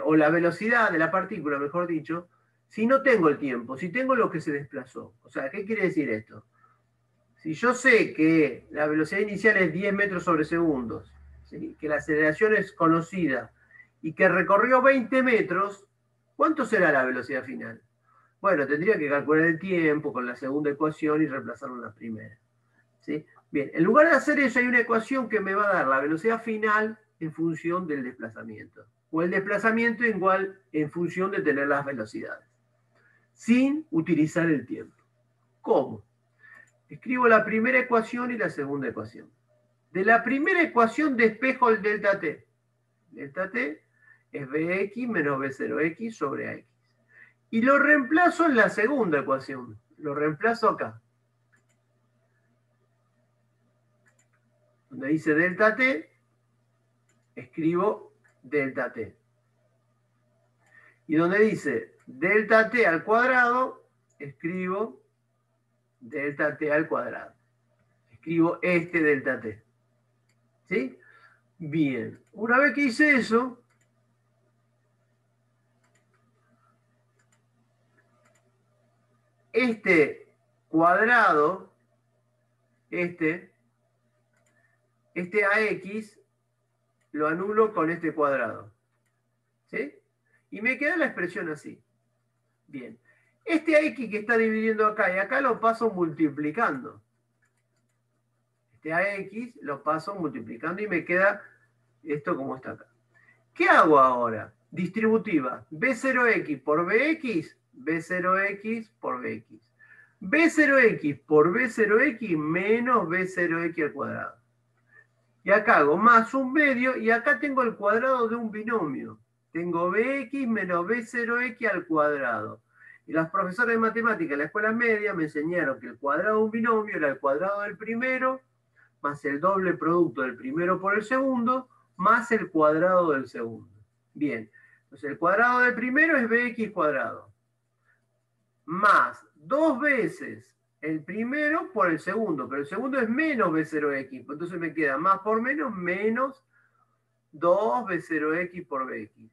Speaker 1: o la velocidad de la partícula, mejor dicho, si no tengo el tiempo, si tengo lo que se desplazó. O sea, ¿qué quiere decir esto? Si yo sé que la velocidad inicial es 10 metros sobre segundos, ¿sí? Que la aceleración es conocida y que recorrió 20 metros, ¿cuánto será la velocidad final? Bueno, tendría que calcular el tiempo con la segunda ecuación y reemplazarlo en la primera. ¿Sí? Bien, en lugar de hacer eso hay una ecuación que me va a dar la velocidad final en función del desplazamiento, o el desplazamiento igual en función de tener las velocidades, sin utilizar el tiempo. ¿Cómo? Escribo la primera ecuación y la segunda ecuación. De la primera ecuación despejo el delta t. Delta t es bx menos b0x sobre ax. Y lo reemplazo en la segunda ecuación. Lo reemplazo acá. Donde dice delta t, escribo delta t. Y donde dice delta t al cuadrado, escribo delta t al cuadrado. Escribo este delta t. ¿Sí? Bien. Una vez que hice eso, este cuadrado, este AX, lo anulo con este cuadrado. ¿Sí? Y me queda la expresión así. Bien. Este AX que está dividiendo acá y acá lo paso multiplicando. Este AX lo paso multiplicando y me queda esto como está acá. ¿Qué hago ahora? Distributiva. B0X por BX, B0X por BX. B0X por B0X menos B0X al cuadrado. Y acá hago más un medio y acá tengo el cuadrado de un binomio. Tengo BX menos B0X al cuadrado. Y los profesores de matemáticas en la escuela media me enseñaron que el cuadrado de un binomio era el cuadrado del primero más el doble producto del primero por el segundo más el cuadrado del segundo. Bien, entonces el cuadrado del primero es bx cuadrado más 2 veces el primero por el segundo, pero el segundo es menos b0x, entonces me queda más por menos 2b0x por bx.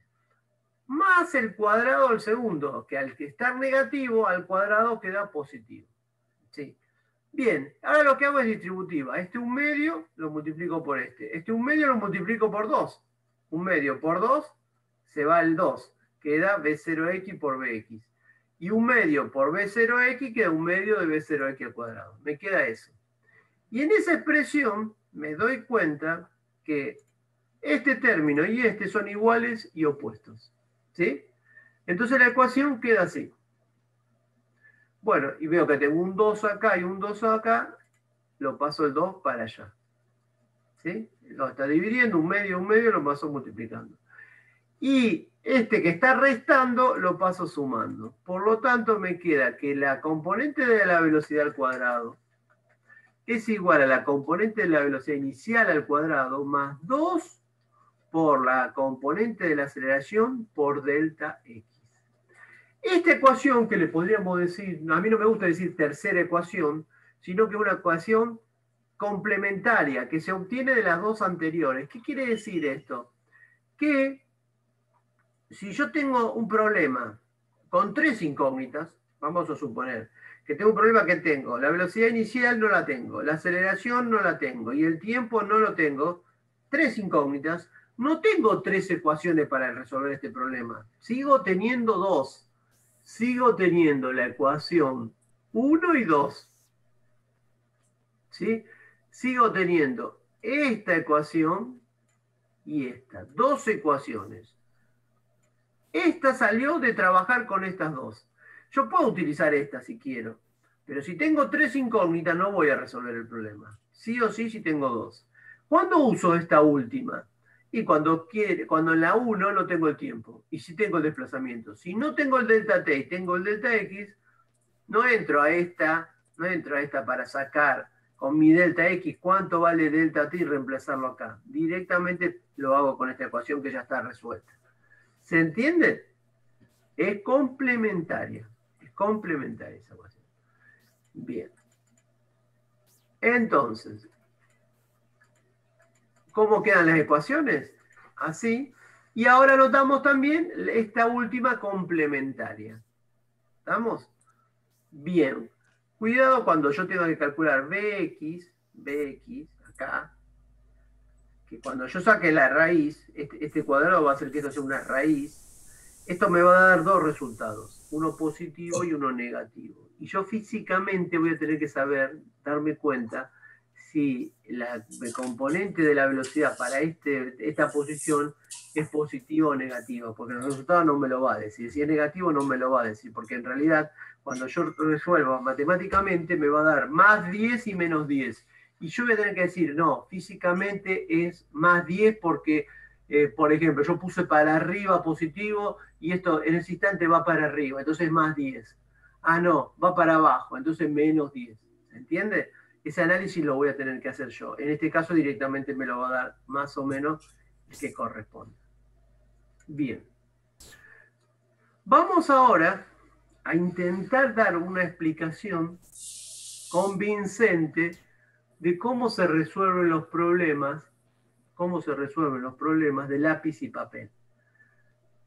Speaker 1: Más el cuadrado del segundo, que al que estar negativo, al cuadrado queda positivo. ¿Sí? Bien, ahora lo que hago es distributiva. Este 1/2 lo multiplico por este. Este 1/2 lo multiplico por 2. 1/2 por 2 se va el 2. Queda b0x por bx. Y 1/2 por b0x queda 1/2 de b0x al cuadrado. Me queda eso. Y en esa expresión me doy cuenta que este término y este son iguales y opuestos. ¿Sí? Entonces la ecuación queda así. Bueno, y veo que tengo un 2 acá y un 2 acá, lo paso el 2 para allá. ¿Sí? Lo está dividiendo, 1/2, lo paso multiplicando. Y este que está restando, lo paso sumando. Por lo tanto, me queda que la componente de la velocidad al cuadrado es igual a la componente de la velocidad inicial al cuadrado más 2 por la componente de la aceleración por delta x. Esta ecuación que le podríamos decir, a mí no me gusta decir tercera ecuación, sino que una ecuación complementaria que se obtiene de las dos anteriores. ¿Qué quiere decir esto? Que si yo tengo un problema con 3 incógnitas, vamos a suponer que tengo un problema que tengo, la velocidad inicial no la tengo, la aceleración no la tengo y el tiempo no lo tengo, 3 incógnitas, no tengo 3 ecuaciones para resolver este problema. Sigo teniendo 2. Sigo teniendo la ecuación 1 y 2. ¿Sí? Sigo teniendo esta ecuación y esta. 2 ecuaciones. Esta salió de trabajar con estas dos. Yo puedo utilizar esta si quiero, pero si tengo 3 incógnitas no voy a resolver el problema. Sí o sí si tengo 2. ¿Cuándo uso esta última? Y cuando en la 1 no tengo el tiempo. Y si tengo el desplazamiento. Si no tengo el delta t y tengo el delta x, no entro a esta para sacar con mi delta x cuánto vale delta t y reemplazarlo acá. Directamente lo hago con esta ecuación que ya está resuelta. ¿Se entiende? Es complementaria. Es complementaria esa ecuación. Bien. Entonces, ¿cómo quedan las ecuaciones? Así. Y ahora notamos también esta última complementaria. ¿Estamos? Bien. Cuidado cuando yo tengo que calcular bx, acá, que cuando yo saque la raíz, este cuadrado va a hacer que esto sea una raíz, esto me va a dar dos resultados, uno positivo y uno negativo. Y yo físicamente voy a tener que saber, darme cuenta, si el componente de la velocidad para esta posición es positivo o negativo, porque el resultado no me lo va a decir. Si es negativo no me lo va a decir, porque en realidad cuando yo resuelvo matemáticamente me va a dar más 10 y menos 10. Y yo voy a tener que decir, no, físicamente es más 10 porque, por ejemplo, yo puse para arriba positivo y esto en ese instante va para arriba, entonces más 10. Ah, no, va para abajo, entonces menos 10. ¿Se entiende? Ese análisis lo voy a tener que hacer yo. En este caso directamente me lo va a dar más o menos el que corresponde. Bien. Vamos ahora a intentar dar una explicación convincente de cómo se resuelven los problemas, de lápiz y papel.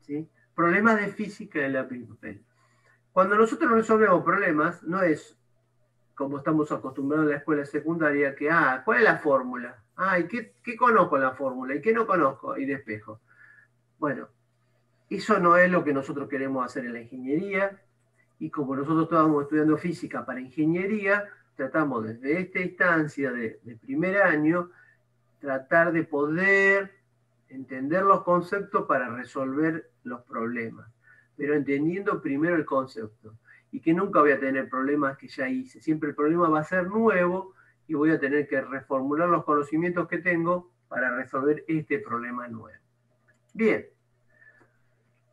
Speaker 1: ¿Sí? Problemas de física de lápiz y papel. Cuando nosotros resolvemos problemas, no es como estamos acostumbrados en la escuela secundaria, que, ¿cuál es la fórmula? ¿Y qué conozco en la fórmula? ¿Y qué no conozco? Y despejo. Bueno, eso no es lo que nosotros queremos hacer en la ingeniería, y como nosotros estábamos estudiando física para ingeniería, tratamos desde esta instancia de primer año, tratar de poder entender los conceptos para resolver los problemas, pero entendiendo primero el concepto. Y que nunca voy a tener problemas que ya hice. Siempre el problema va a ser nuevo y voy a tener que reformular los conocimientos que tengo para resolver este problema nuevo. Bien.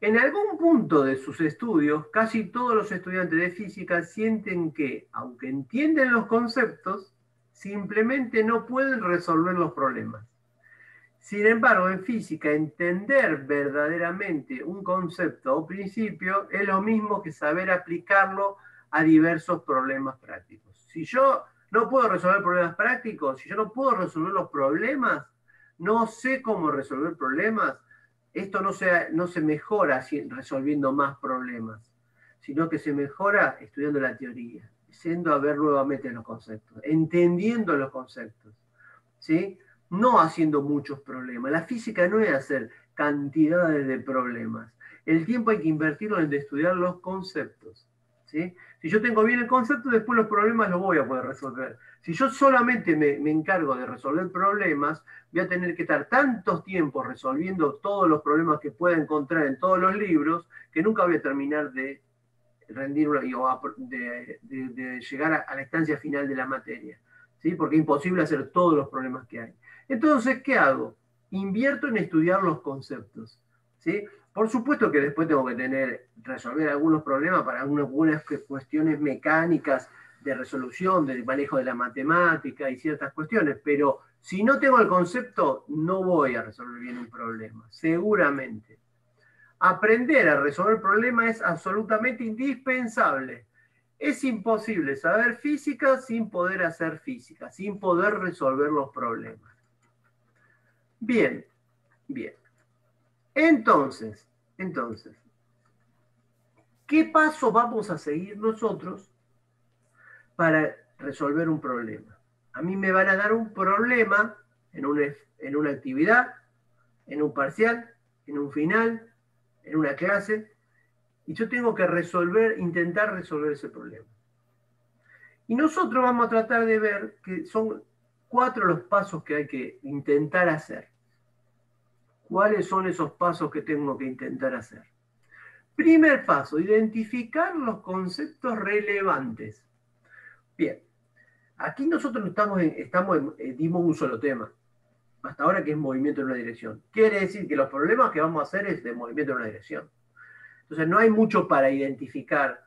Speaker 1: En algún punto de sus estudios, casi todos los estudiantes de física sienten que, aunque entienden los conceptos, simplemente no pueden resolver los problemas. Sin embargo, en física, entender verdaderamente un concepto o principio es lo mismo que saber aplicarlo a diversos problemas prácticos. Si yo no puedo resolver problemas prácticos, si yo no puedo resolver los problemas, no sé cómo resolver problemas, esto no se mejora resolviendo más problemas, sino que se mejora estudiando la teoría, yendo a ver nuevamente los conceptos, entendiendo los conceptos, ¿sí? No haciendo muchos problemas. La física no es hacer cantidades de problemas. El tiempo hay que invertirlo en estudiar los conceptos, ¿sí? Si yo tengo bien el concepto, después los problemas los voy a poder resolver. Si yo solamente me encargo de resolver problemas, voy a tener que estar tantos tiempos resolviendo todos los problemas que pueda encontrar en todos los libros, que nunca voy a terminar de rendir de llegar a la instancia final de la materia, ¿sí? Porque es imposible hacer todos los problemas que hay. Entonces, ¿qué hago? Invierto en estudiar los conceptos, ¿sí? Por supuesto que después tengo que resolver algunos problemas para algunas cuestiones mecánicas de resolución, del manejo de la matemática y ciertas cuestiones, pero si no tengo el concepto, no voy a resolver bien un problema, seguramente. Aprender a resolver problemas es absolutamente indispensable. Es imposible saber física sin poder hacer física, sin poder resolver los problemas. Bien, bien. Entonces, ¿qué paso vamos a seguir nosotros para resolver un problema? A mí me van a dar un problema en una actividad, en un parcial, en un final, en una clase, y yo tengo que intentar resolver ese problema. Y nosotros vamos a tratar de ver que son 4 los pasos que hay que intentar hacer. ¿Cuáles son esos pasos que tengo que intentar hacer? Primer paso, identificar los conceptos relevantes. Bien, aquí nosotros dimos un solo tema, hasta ahora, que es movimiento en una dirección. Quiere decir que los problemas que vamos a hacer es de movimiento en una dirección. Entonces no hay mucho para identificar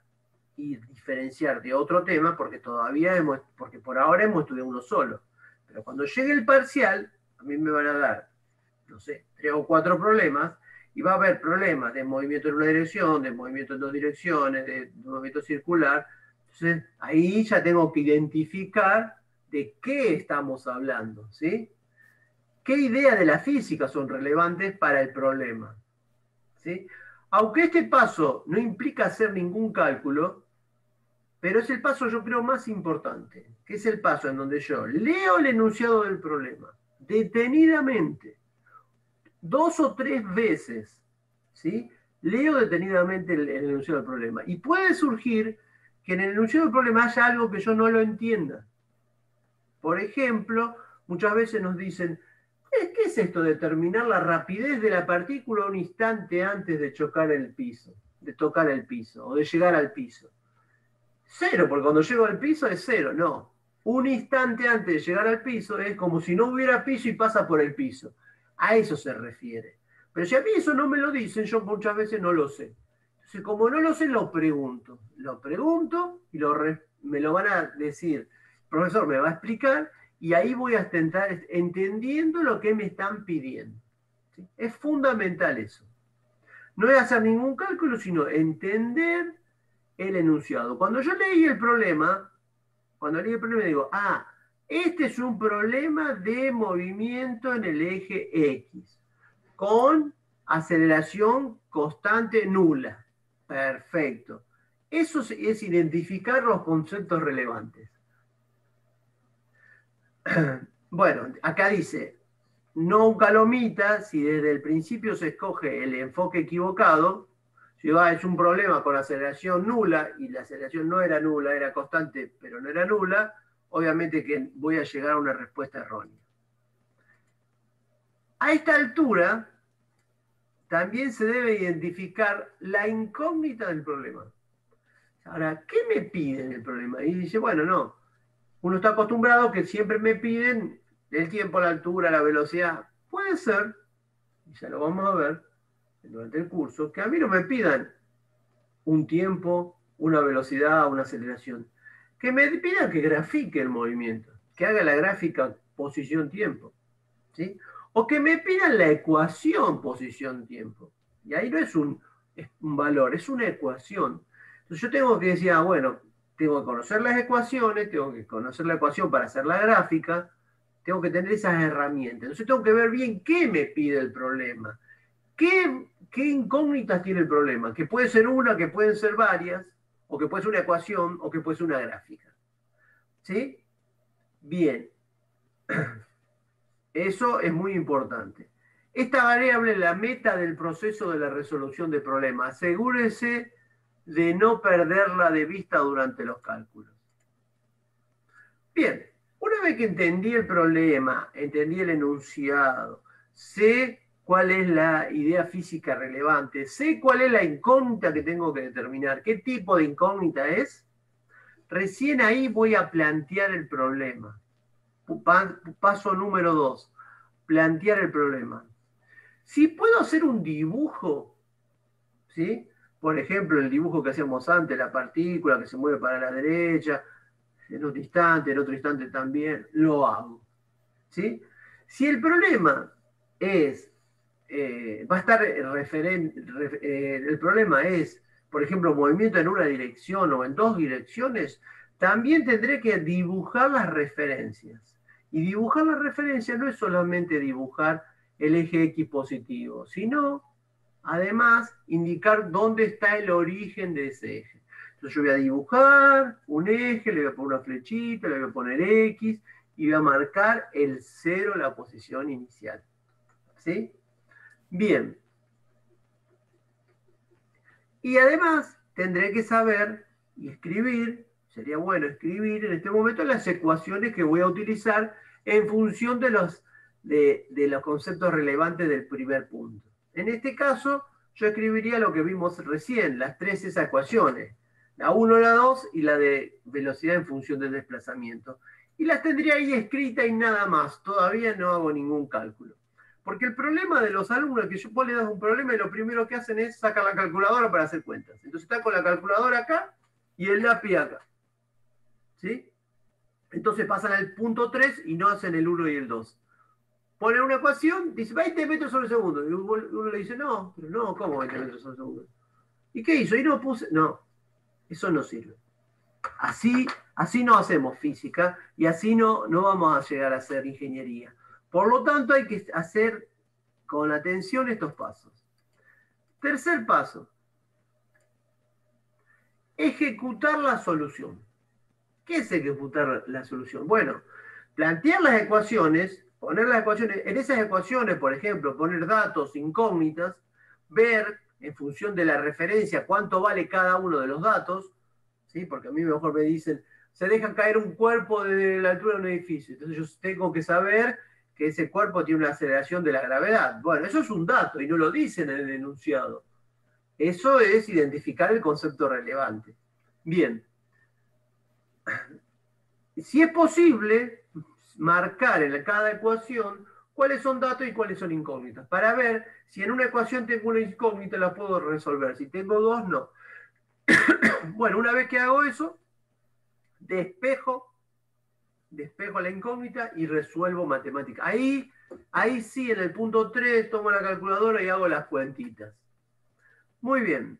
Speaker 1: y diferenciar de otro tema, porque por ahora hemos estudiado uno solo. Pero cuando llegue el parcial, a mí me van a dar, no sé, 3 o 4 problemas, y va a haber problemas de movimiento en una dirección, de movimiento en 2 direcciones, de movimiento circular. Entonces, ahí ya tengo que identificar de qué estamos hablando, ¿sí? ¿Qué ideas de la física son relevantes para el problema? ¿Sí? Aunque este paso no implica hacer ningún cálculo, pero es el paso, yo creo, más importante, que es el paso en donde yo leo el enunciado del problema detenidamente, 2 o 3 veces, ¿sí? Leo detenidamente el enunciado del problema. Y puede surgir que en el enunciado del problema haya algo que yo no lo entienda. Por ejemplo, muchas veces nos dicen, ¿qué es esto de determinar la rapidez de la partícula un instante antes de chocar el piso, de tocar el piso o de llegar al piso? 0, porque cuando llego al piso es 0, no. Un instante antes de llegar al piso es como si no hubiera piso y pasa por el piso. A eso se refiere. Pero si a mí eso no me lo dicen, yo muchas veces no lo sé. Entonces, como no lo sé, lo pregunto. Lo pregunto y me lo van a decir. El profesor me va a explicar y ahí voy a estar entendiendo lo que me están pidiendo. ¿Sí? Es fundamental eso. No es hacer ningún cálculo, sino entender el enunciado. Cuando yo leí el problema, digo, este es un problema de movimiento en el eje X, con aceleración constante nula. Perfecto. Eso es identificar los conceptos relevantes. Bueno, acá dice, nunca lo omita si desde el principio se escoge el enfoque equivocado. Si es un problema con aceleración nula, y la aceleración no era nula, era constante, pero no era nula, obviamente que voy a llegar a una respuesta errónea. A esta altura, también se debe identificar la incógnita del problema. Ahora, ¿qué me piden el problema? Y dice, bueno, no. Uno está acostumbrado que siempre me piden el tiempo, la altura, la velocidad. Puede ser, y ya lo vamos a ver durante el curso, que a mí no me pidan un tiempo, una velocidad, una aceleración. Que me pidan que grafique el movimiento, que haga la gráfica posición-tiempo. ¿Sí? O que me pidan la ecuación posición-tiempo. Y ahí no es un valor, es una ecuación. Entonces yo tengo que decir, bueno, tengo que conocer las ecuaciones, tengo que conocer la ecuación para hacer la gráfica, tengo que tener esas herramientas. Entonces tengo que ver bien qué me pide el problema. ¿Qué incógnitas tiene el problema? Que puede ser una, que pueden ser varias, o que puede ser una ecuación, o que puede ser una gráfica. ¿Sí? Bien. Eso es muy importante. Esta variable es la meta del proceso de la resolución de problemas. Asegúrese de no perderla de vista durante los cálculos. Bien, una vez que entendí el problema, entendí el enunciado, sé cuál es la idea física relevante, sé cuál es la incógnita que tengo que determinar, qué tipo de incógnita es, recién ahí voy a plantear el problema. Paso número 2, plantear el problema. Si puedo hacer un dibujo, ¿sí? Por ejemplo, el dibujo que hacíamos antes, la partícula que se mueve para la derecha, en un instante, en otro instante también, lo hago. ¿Sí? Si el problema es, va a estar el problema es, por ejemplo, movimiento en una dirección o en 2 direcciones, también tendré que dibujar las referencias. Y dibujar las referencias no es solamente dibujar el eje X positivo, sino, además, indicar dónde está el origen de ese eje. Entonces yo voy a dibujar un eje, le voy a poner una flechita, le voy a poner X, y voy a marcar el 0, la posición inicial. ¿Sí? Bien. Y además, tendré que saber y escribir, sería bueno escribir en este momento las ecuaciones que voy a utilizar en función de los conceptos relevantes del primer punto. En este caso, yo escribiría lo que vimos recién, las 3 esas ecuaciones, la 1, la 2 y la de velocidad en función del desplazamiento. Y las tendría ahí escritas y nada más, todavía no hago ningún cálculo. Porque el problema de los alumnos es que vos le das un problema y lo primero que hacen es sacar la calculadora para hacer cuentas. Entonces están con la calculadora acá y el lápiz acá. ¿Sí? Entonces pasan al punto 3 y no hacen el 1 y el 2. Ponen una ecuación, dice 20 metros sobre segundo. Y uno le dice, no, pero no, ¿cómo 20 metros sobre segundo? ¿Y qué hizo? Y no puse, no, eso no sirve. Así no hacemos física y así no vamos a llegar a hacer ingeniería. Por lo tanto, hay que hacer con atención estos pasos. Tercer paso. Ejecutar la solución. ¿Qué es ejecutar la solución? Bueno, plantear las ecuaciones, poner las ecuaciones, en esas ecuaciones, por ejemplo, poner datos, incógnitas, ver en función de la referencia cuánto vale cada uno de los datos, ¿sí? Porque a mí mejor me dicen, se deja caer un cuerpo de la altura de un edificio, entonces yo tengo que saber que ese cuerpo tiene una aceleración de la gravedad. Bueno, eso es un dato y no lo dicen en el enunciado. Eso es identificar el concepto relevante. Bien. Si es posible, marcar en cada ecuación cuáles son datos y cuáles son incógnitas, para ver si en una ecuación tengo una incógnita la puedo resolver, si tengo dos, no. Bueno, una vez que hago eso, despejo la incógnita y resuelvo matemática. Ahí sí, en el punto 3, tomo la calculadora y hago las cuentitas. Muy bien.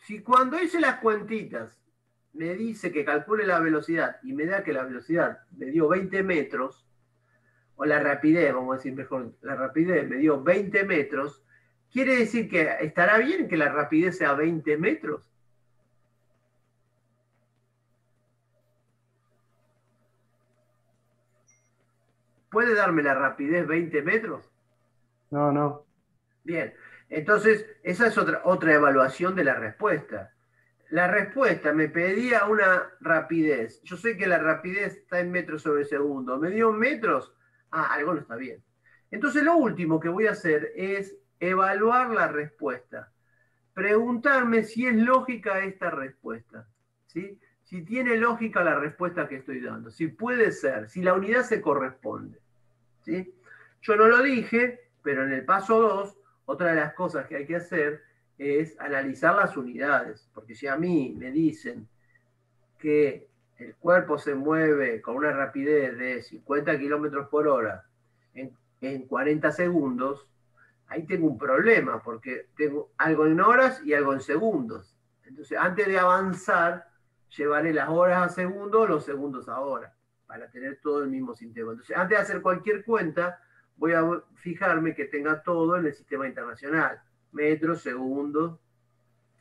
Speaker 1: Si cuando hice las cuentitas me dice que calcule la velocidad y me da que la velocidad me dio 20 metros, o la rapidez, vamos a decir mejor, la rapidez me dio 20 metros, ¿quiere decir que estará bien que la rapidez sea 20 metros? ¿Puede darme la rapidez 20 metros?
Speaker 4: No, no.
Speaker 1: Bien, entonces esa es otra evaluación de la respuesta. La respuesta me pedía una rapidez. Yo sé que la rapidez está en metros sobre segundo. ¿Me dio metros? Algo no está bien. Entonces lo último que voy a hacer es evaluar la respuesta. Preguntarme si es lógica esta respuesta. ¿Sí? Si tiene lógica la respuesta que estoy dando. Si puede ser, si la unidad se corresponde. ¿Sí? Yo no lo dije, pero en el paso 2, otra de las cosas que hay que hacer es analizar las unidades, porque si a mí me dicen que el cuerpo se mueve con una rapidez de 50 kilómetros por hora en 40 segundos, ahí tengo un problema, porque tengo algo en horas y algo en segundos. Entonces, antes de avanzar, llevaré las horas a segundos, los segundos a horas, para tener todo el mismo sistema. Entonces, antes de hacer cualquier cuenta, voy a fijarme que tenga todo en el sistema internacional. Metros, segundos,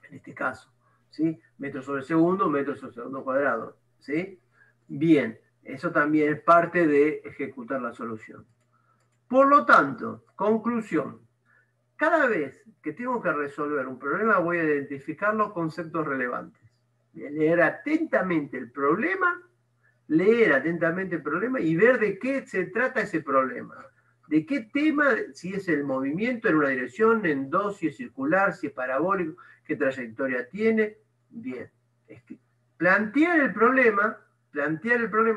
Speaker 1: en este caso, ¿sí? Metros sobre segundo, metros sobre segundo cuadrado, ¿sí? Bien, eso también es parte de ejecutar la solución. Por lo tanto, conclusión, cada vez que tengo que resolver un problema voy a identificar los conceptos relevantes. Leer atentamente el problema y ver de qué se trata ese problema. ¿De qué tema? Si es el movimiento en una dirección, en dos, si es circular, si es parabólico, qué trayectoria tiene. Bien. Plantear el problema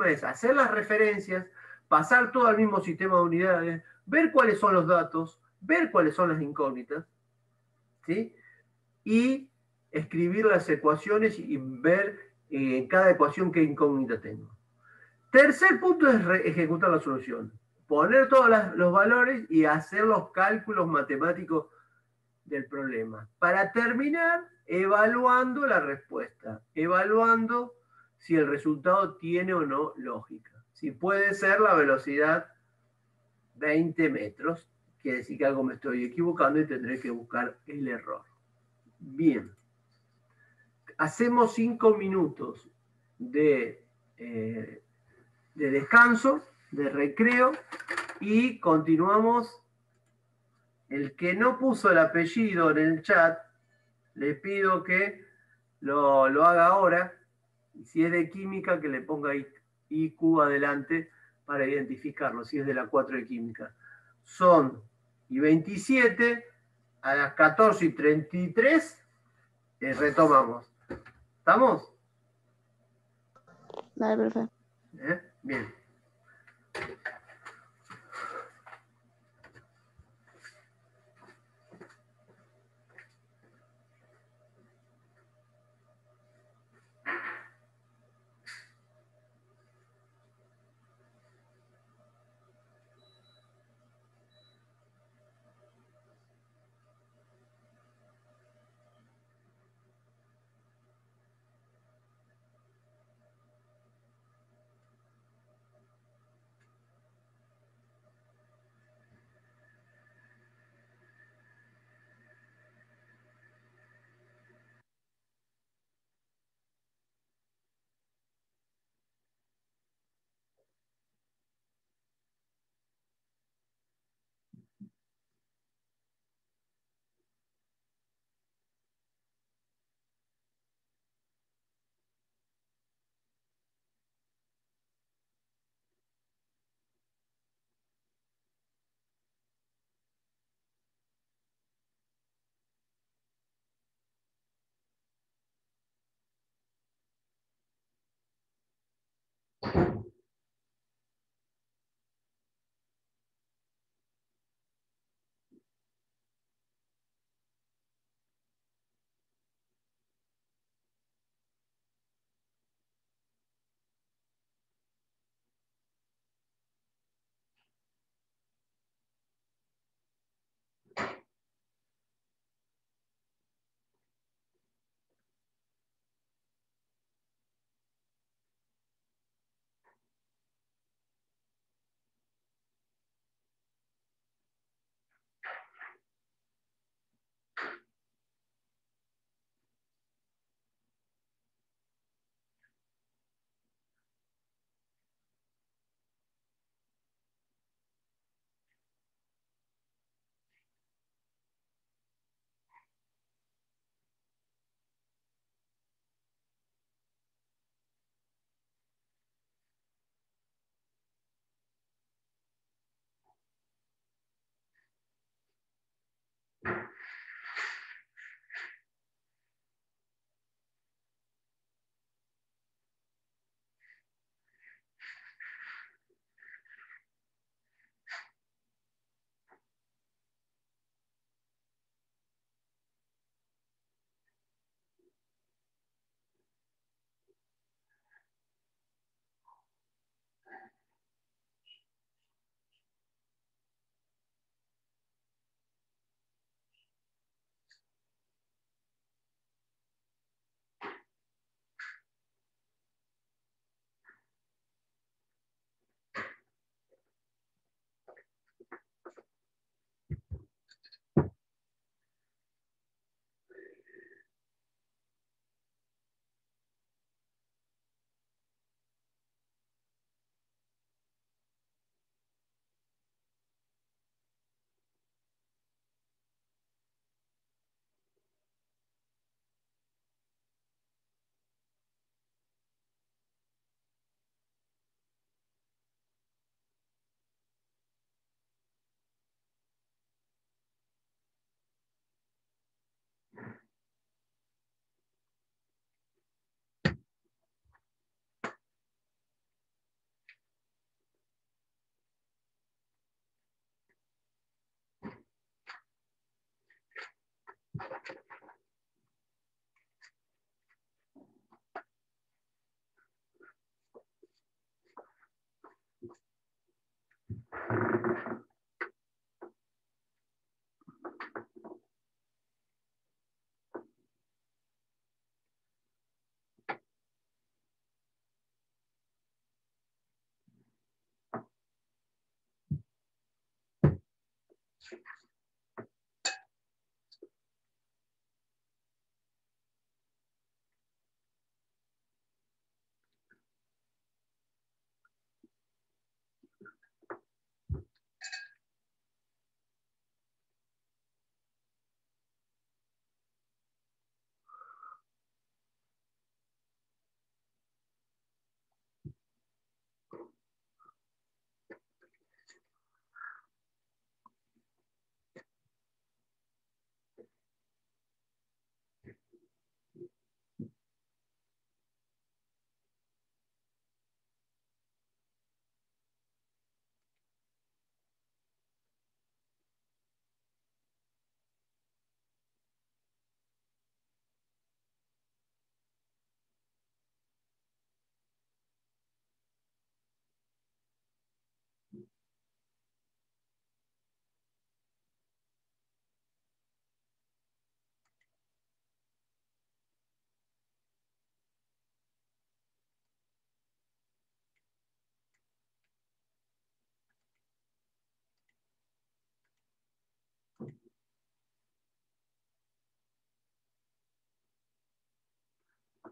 Speaker 1: es hacer las referencias, pasar todo al mismo sistema de unidades, ver cuáles son los datos, ver cuáles son las incógnitas, ¿sí? Y escribir las ecuaciones y ver en cada ecuación qué incógnita tengo. Tercer punto es ejecutar la solución. Poner todos los valores y hacer los cálculos matemáticos del problema. Para terminar, evaluando la respuesta. Evaluando si el resultado tiene o no lógica. Si puede ser la velocidad 20 metros, quiere decir que algo me estoy equivocando y tendré que buscar el error. Bien. Hacemos 5 minutos de descanso, de recreo, y continuamos. El que no puso el apellido en el chat, le pido que lo haga ahora, y si es de química, que le ponga IQ adelante para identificarlo, si es de la 4 de química. Son y 27, a las 14:33 retomamos. ¿Estamos?
Speaker 5: Dale, perfecto.
Speaker 1: Bien.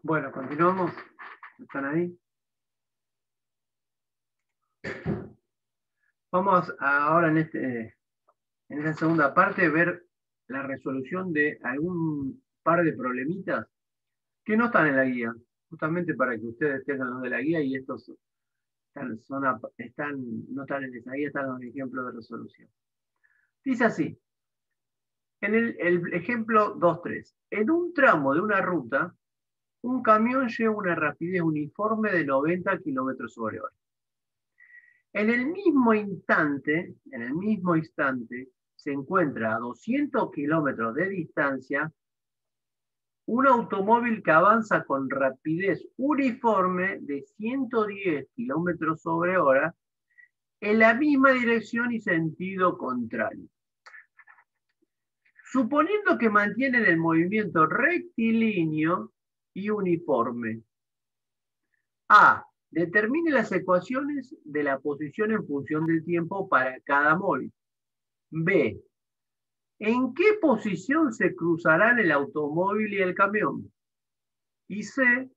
Speaker 1: Bueno, continuamos. ¿Están ahí? Vamos ahora en esta segunda parte a ver la resolución de algún par de problemitas que no están en la guía, justamente para que ustedes tengan los de la guía y estos no están en esa guía, están los ejemplos de resolución. Dice así, en el ejemplo 2.3, en un tramo de una ruta, un camión lleva una rapidez uniforme de 90 km/h. En el mismo instante, se encuentra a 200 kilómetros de distancia un automóvil que avanza con rapidez uniforme de 110 km/h en la misma dirección y sentido contrario. Suponiendo que mantienen el movimiento rectilíneo y uniforme. A. Determine las ecuaciones de la posición en función del tiempo para cada móvil. B. ¿En qué posición se cruzarán el automóvil y el camión? Y C.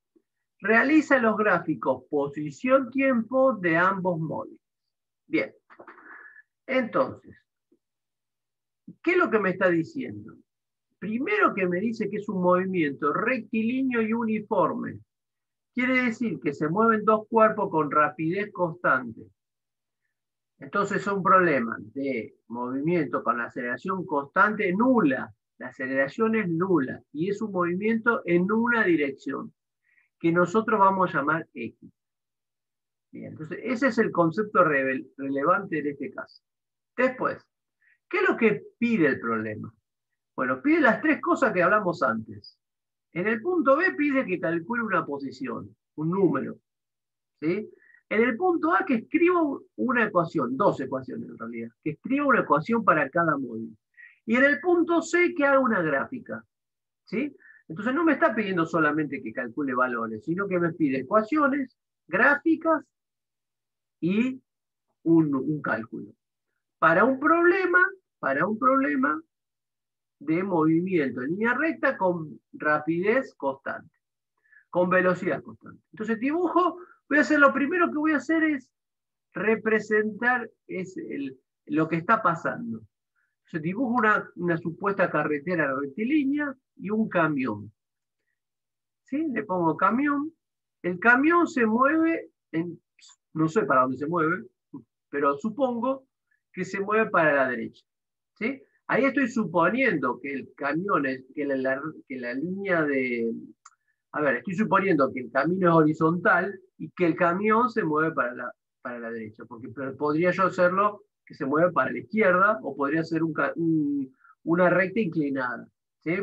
Speaker 1: Realiza los gráficos posición-tiempo de ambos móviles. Bien. Entonces, ¿qué es lo que me está diciendo? Primero que me dice que es un movimiento rectilíneo y uniforme. Quiere decir que se mueven dos cuerpos con rapidez constante. Entonces es un problema de movimiento con la aceleración constante nula. La aceleración es nula y es un movimiento en una dirección, que nosotros vamos a llamar X. Bien, entonces ese es el concepto relevante en este caso. Después, ¿qué es lo que pide el problema? Bueno, pide las tres cosas que hablamos antes. En el punto B pide que calcule una posición, un número. ¿Sí? En el punto A que escriba una ecuación, dos ecuaciones en realidad, que escriba una ecuación para cada móvil. Y en el punto C que haga una gráfica. ¿Sí? Entonces no me está pidiendo solamente que calcule valores, sino que me pide ecuaciones, gráficas y un cálculo. Para un problema de movimiento en línea recta con rapidez constante, con velocidad constante. Entonces dibujo, lo primero que voy a hacer es representar lo que está pasando. Entonces dibujo una supuesta carretera rectilínea y un camión. ¿Sí? Le pongo camión. El camión se mueve, no sé para dónde se mueve, pero supongo que se mueve para la derecha. ¿Sí? Ahí estoy suponiendo que el camión es, que la línea de... A ver, estoy suponiendo que el camino es horizontal y que el camión se mueve para la derecha, porque podría yo hacerlo que se mueve para la izquierda o podría ser una recta inclinada. ¿Sí?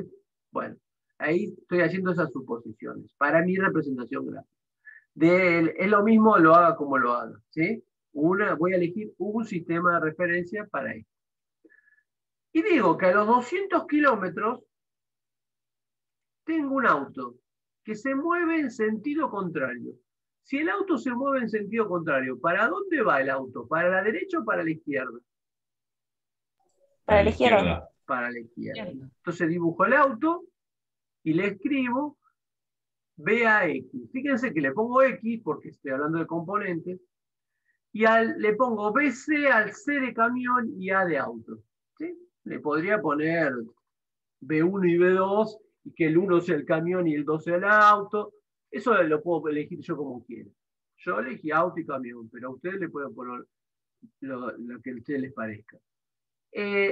Speaker 1: Bueno, ahí estoy haciendo esas suposiciones para mi representación gráfica. Es lo mismo lo haga como lo haga. ¿Sí? Voy a elegir un sistema de referencia para esto. Y digo que a los 200 kilómetros tengo un auto que se mueve en sentido contrario. Si el auto se mueve en sentido contrario, ¿para dónde va el auto? ¿Para la derecha o para la izquierda?
Speaker 7: Para la izquierda.
Speaker 1: Para la izquierda. Entonces dibujo el auto y le escribo BAX. Fíjense que le pongo X porque estoy hablando de componentes. Y le pongo BC al C de camión y A de auto. ¿Sí? Le podría poner B1 y B2 y que el 1 sea el camión y el 2 sea el auto. Eso lo puedo elegir yo como quiera. Yo elegí auto y camión, pero a ustedes le pueden poner lo que a ustedes les parezca.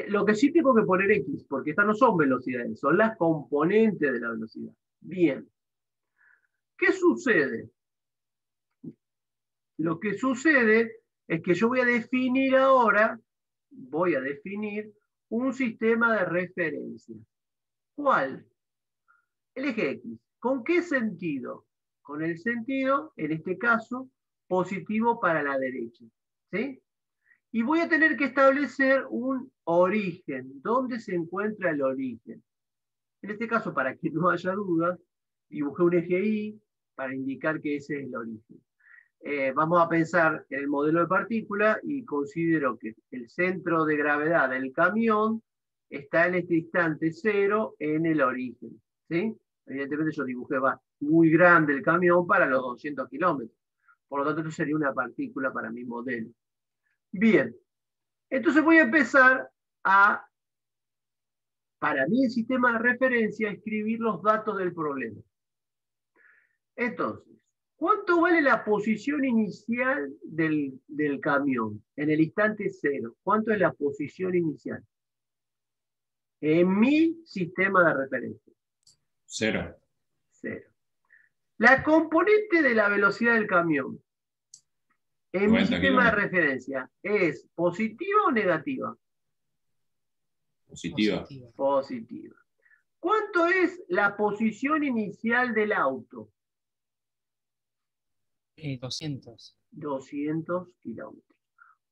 Speaker 1: Lo que sí tengo que poner X, porque estas no son velocidades, son las componentes de la velocidad. Bien. ¿Qué sucede? Lo que sucede es que yo voy a definir un sistema de referencia. ¿Cuál? El eje X. ¿Con qué sentido? Con el sentido, en este caso, positivo para la derecha. ¿Sí? Y voy a tener que establecer un origen. ¿Dónde se encuentra el origen? En este caso, para que no haya dudas, dibujé un eje Y para indicar que ese es el origen. Vamos a pensar en el modelo de partícula y considero que el centro de gravedad del camión está en este instante 0 en el origen. ¿Sí? Evidentemente yo dibujé muy grande el camión para los 200 kilómetros. Por lo tanto, esto sería una partícula para mi modelo. Bien. Entonces voy a empezar para mí el sistema de referencia, escribir los datos del problema. Entonces, ¿cuánto vale la posición inicial del camión en el instante 0? ¿Cuánto es la posición inicial? En mi sistema de referencia.
Speaker 2: 0.
Speaker 1: 0. La componente de la velocidad del camión en mi
Speaker 2: 90
Speaker 1: sistema de
Speaker 2: kilómetros.
Speaker 1: referencia, ¿es positiva o negativa?
Speaker 2: Positiva.
Speaker 1: Positiva. ¿Cuánto es la posición inicial del auto?
Speaker 3: 200.
Speaker 1: 200 kilómetros.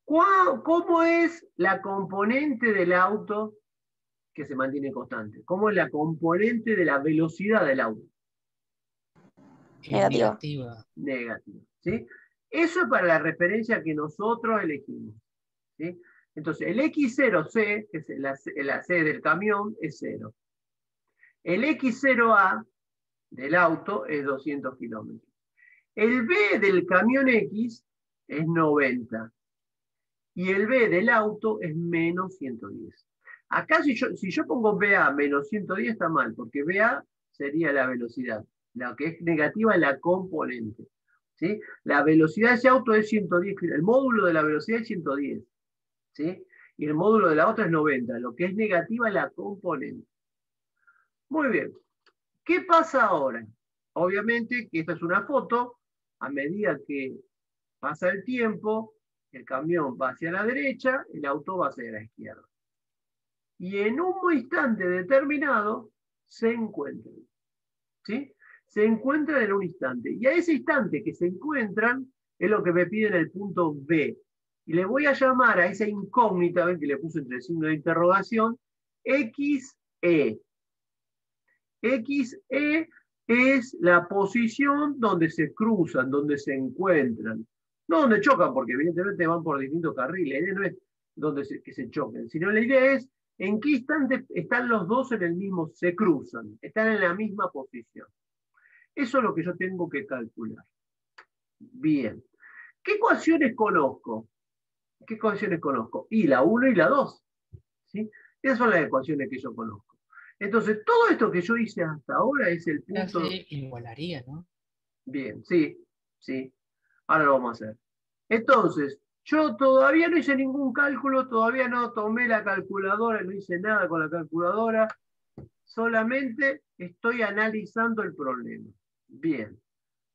Speaker 1: ¿Cómo es la componente del auto que se mantiene constante? ¿Cómo es la componente de la velocidad del auto?
Speaker 7: Negativa.
Speaker 3: Negativa.
Speaker 1: Negativa. ¿Sí? Eso es para la referencia que nosotros elegimos. ¿Sí? Entonces, el X0C, que es la C del camión, es 0. El X0A del auto es 200 kilómetros. El B del camión X es 90. Y el B del auto es menos 110. Acá si yo pongo BA menos 110 está mal, porque BA sería la velocidad. La que es negativa es la componente. ¿Sí? La velocidad de ese auto es 110. El módulo de la velocidad es 110. ¿Sí? Y el módulo de la otra es 90. Lo que es negativa es la componente. Muy bien. ¿Qué pasa ahora? Obviamente que esta es una foto. A medida que pasa el tiempo, el camión va hacia la derecha, el auto va hacia la izquierda. Y en un instante determinado se encuentran. ¿Sí? Se encuentran en un instante. Y a ese instante que se encuentran es lo que me piden el punto B. Y le voy a llamar a esa incógnita, ven que le puse entre signo de interrogación, XE. XE es la posición donde se cruzan, donde se encuentran. No donde chocan, porque evidentemente van por distintos carriles. La idea no es que se choquen, sino la idea es en qué instante están los dos en el mismo, se cruzan, están en la misma posición. Eso es lo que yo tengo que calcular. Bien. ¿Qué ecuaciones conozco? ¿Qué ecuaciones conozco? Y la 1 y la 2. ¿Sí? Esas son las ecuaciones que yo conozco. Entonces, todo esto que yo hice hasta ahora es el punto...
Speaker 3: Se igualaría, ¿no?
Speaker 1: Bien, sí, sí. Ahora lo vamos a hacer. Entonces, yo todavía no hice ningún cálculo, todavía no tomé la calculadora, no hice nada con la calculadora, solamente estoy analizando el problema. Bien.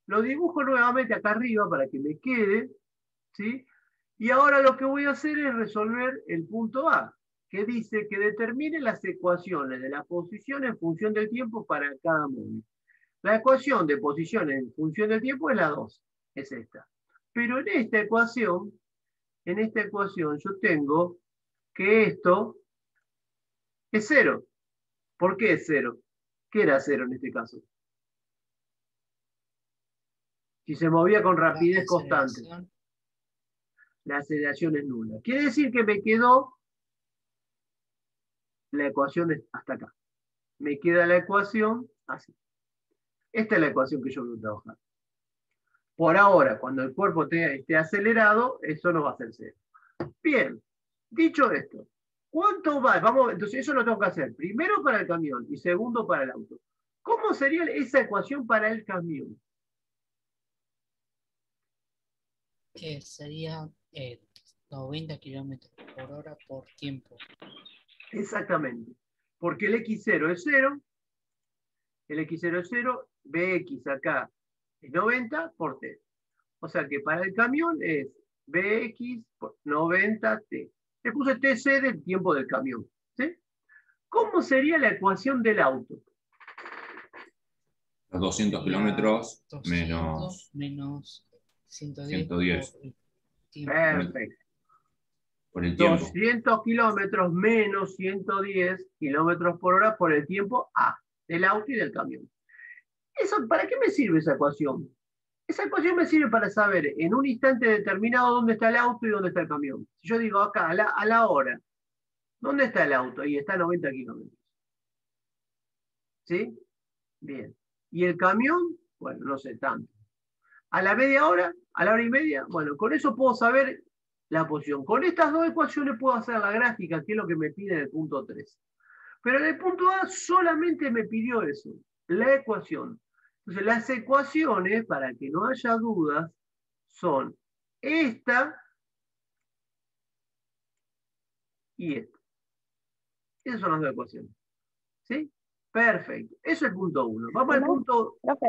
Speaker 1: Lo dibujo nuevamente acá arriba para que me quede, ¿sí? Y ahora lo que voy a hacer es resolver el punto A, que dice que determine las ecuaciones de la posición en función del tiempo para cada móvil. La ecuación de posición en función del tiempo es la 2, es esta. Pero en esta ecuación yo tengo que esto es 0. ¿Por qué es 0? ¿Qué era 0 en este caso? Si se movía con rapidez constante. La aceleración es nula. Quiere decir que me quedó la ecuación hasta acá. Me queda la ecuación así. Esta es la ecuación que yo voy a trabajar. Por ahora, cuando el cuerpo esté acelerado, eso no va a ser 0. Bien, dicho esto, ¿cuánto va? Entonces eso lo tengo que hacer primero para el camión y segundo para el auto. ¿Cómo sería esa ecuación para el camión?
Speaker 3: Sería 90 kilómetros por hora por tiempo.
Speaker 1: Exactamente. Porque el X0 es 0, el X0 es 0, BX acá es 90 por T. O sea que para el camión es BX por 90T. Le puse TC del tiempo del camión. ¿Sí? ¿Cómo sería la ecuación del auto?
Speaker 2: Los 200 kilómetros
Speaker 3: 200
Speaker 2: menos
Speaker 3: menos 110.
Speaker 2: 110.
Speaker 3: Por el tiempo.
Speaker 1: Perfecto.
Speaker 2: Por el tiempo.
Speaker 1: 200 kilómetros menos 110 kilómetros por hora por el tiempo A del auto y del camión. ¿Para qué me sirve esa ecuación? Esa ecuación me sirve para saber en un instante determinado dónde está el auto y dónde está el camión. Si yo digo acá, a la hora, ¿dónde está el auto? Y está a 90 kilómetros. ¿Sí? Bien. ¿Y el camión? Bueno, no sé tanto. ¿A la media hora? ¿A la hora y media? Bueno, con eso puedo saber la posición. Con estas dos ecuaciones puedo hacer la gráfica, que es lo que me pide en el punto 3. Pero en el punto A solamente me pidió eso, la ecuación. Entonces, las ecuaciones, para que no haya dudas, son esta y esta. Esas son las dos ecuaciones. ¿Sí? Perfecto. Eso es el punto 1. Vamos al punto...
Speaker 7: Profe,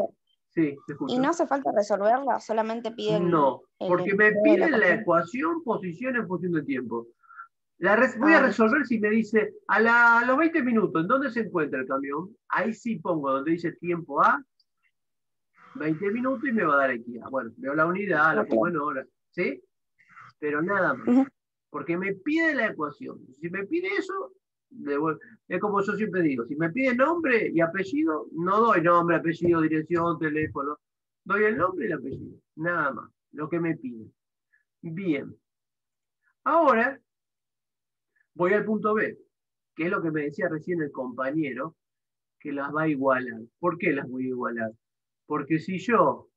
Speaker 1: Sí, te escucho.
Speaker 7: Y no hace falta resolverla, solamente pide el.
Speaker 1: No, porque me
Speaker 7: enunciado de la
Speaker 1: piden la
Speaker 7: ecuación.
Speaker 1: ecuación posición en función del tiempo. Voy a
Speaker 7: Ah, listo.
Speaker 1: resolver si me dice a los 20 minutos, ¿en dónde se encuentra el camión? Ahí sí pongo donde dice tiempo A, 20 minutos y me va a dar X. Bueno, veo la unidad, la
Speaker 7: Ok.
Speaker 1: pongo en horas, ¿sí? Pero nada más,
Speaker 7: Ujú.
Speaker 1: porque me pide la ecuación. Si me pide eso, es como yo siempre digo, si me pide nombre y apellido, no doy nombre, apellido, dirección, teléfono, doy el nombre y el apellido, nada más, lo que me piden. Bien, ahora voy al punto B, que es lo que me decía recién el compañero, que las va a igualar. ¿Por qué las voy a igualar? Porque si yo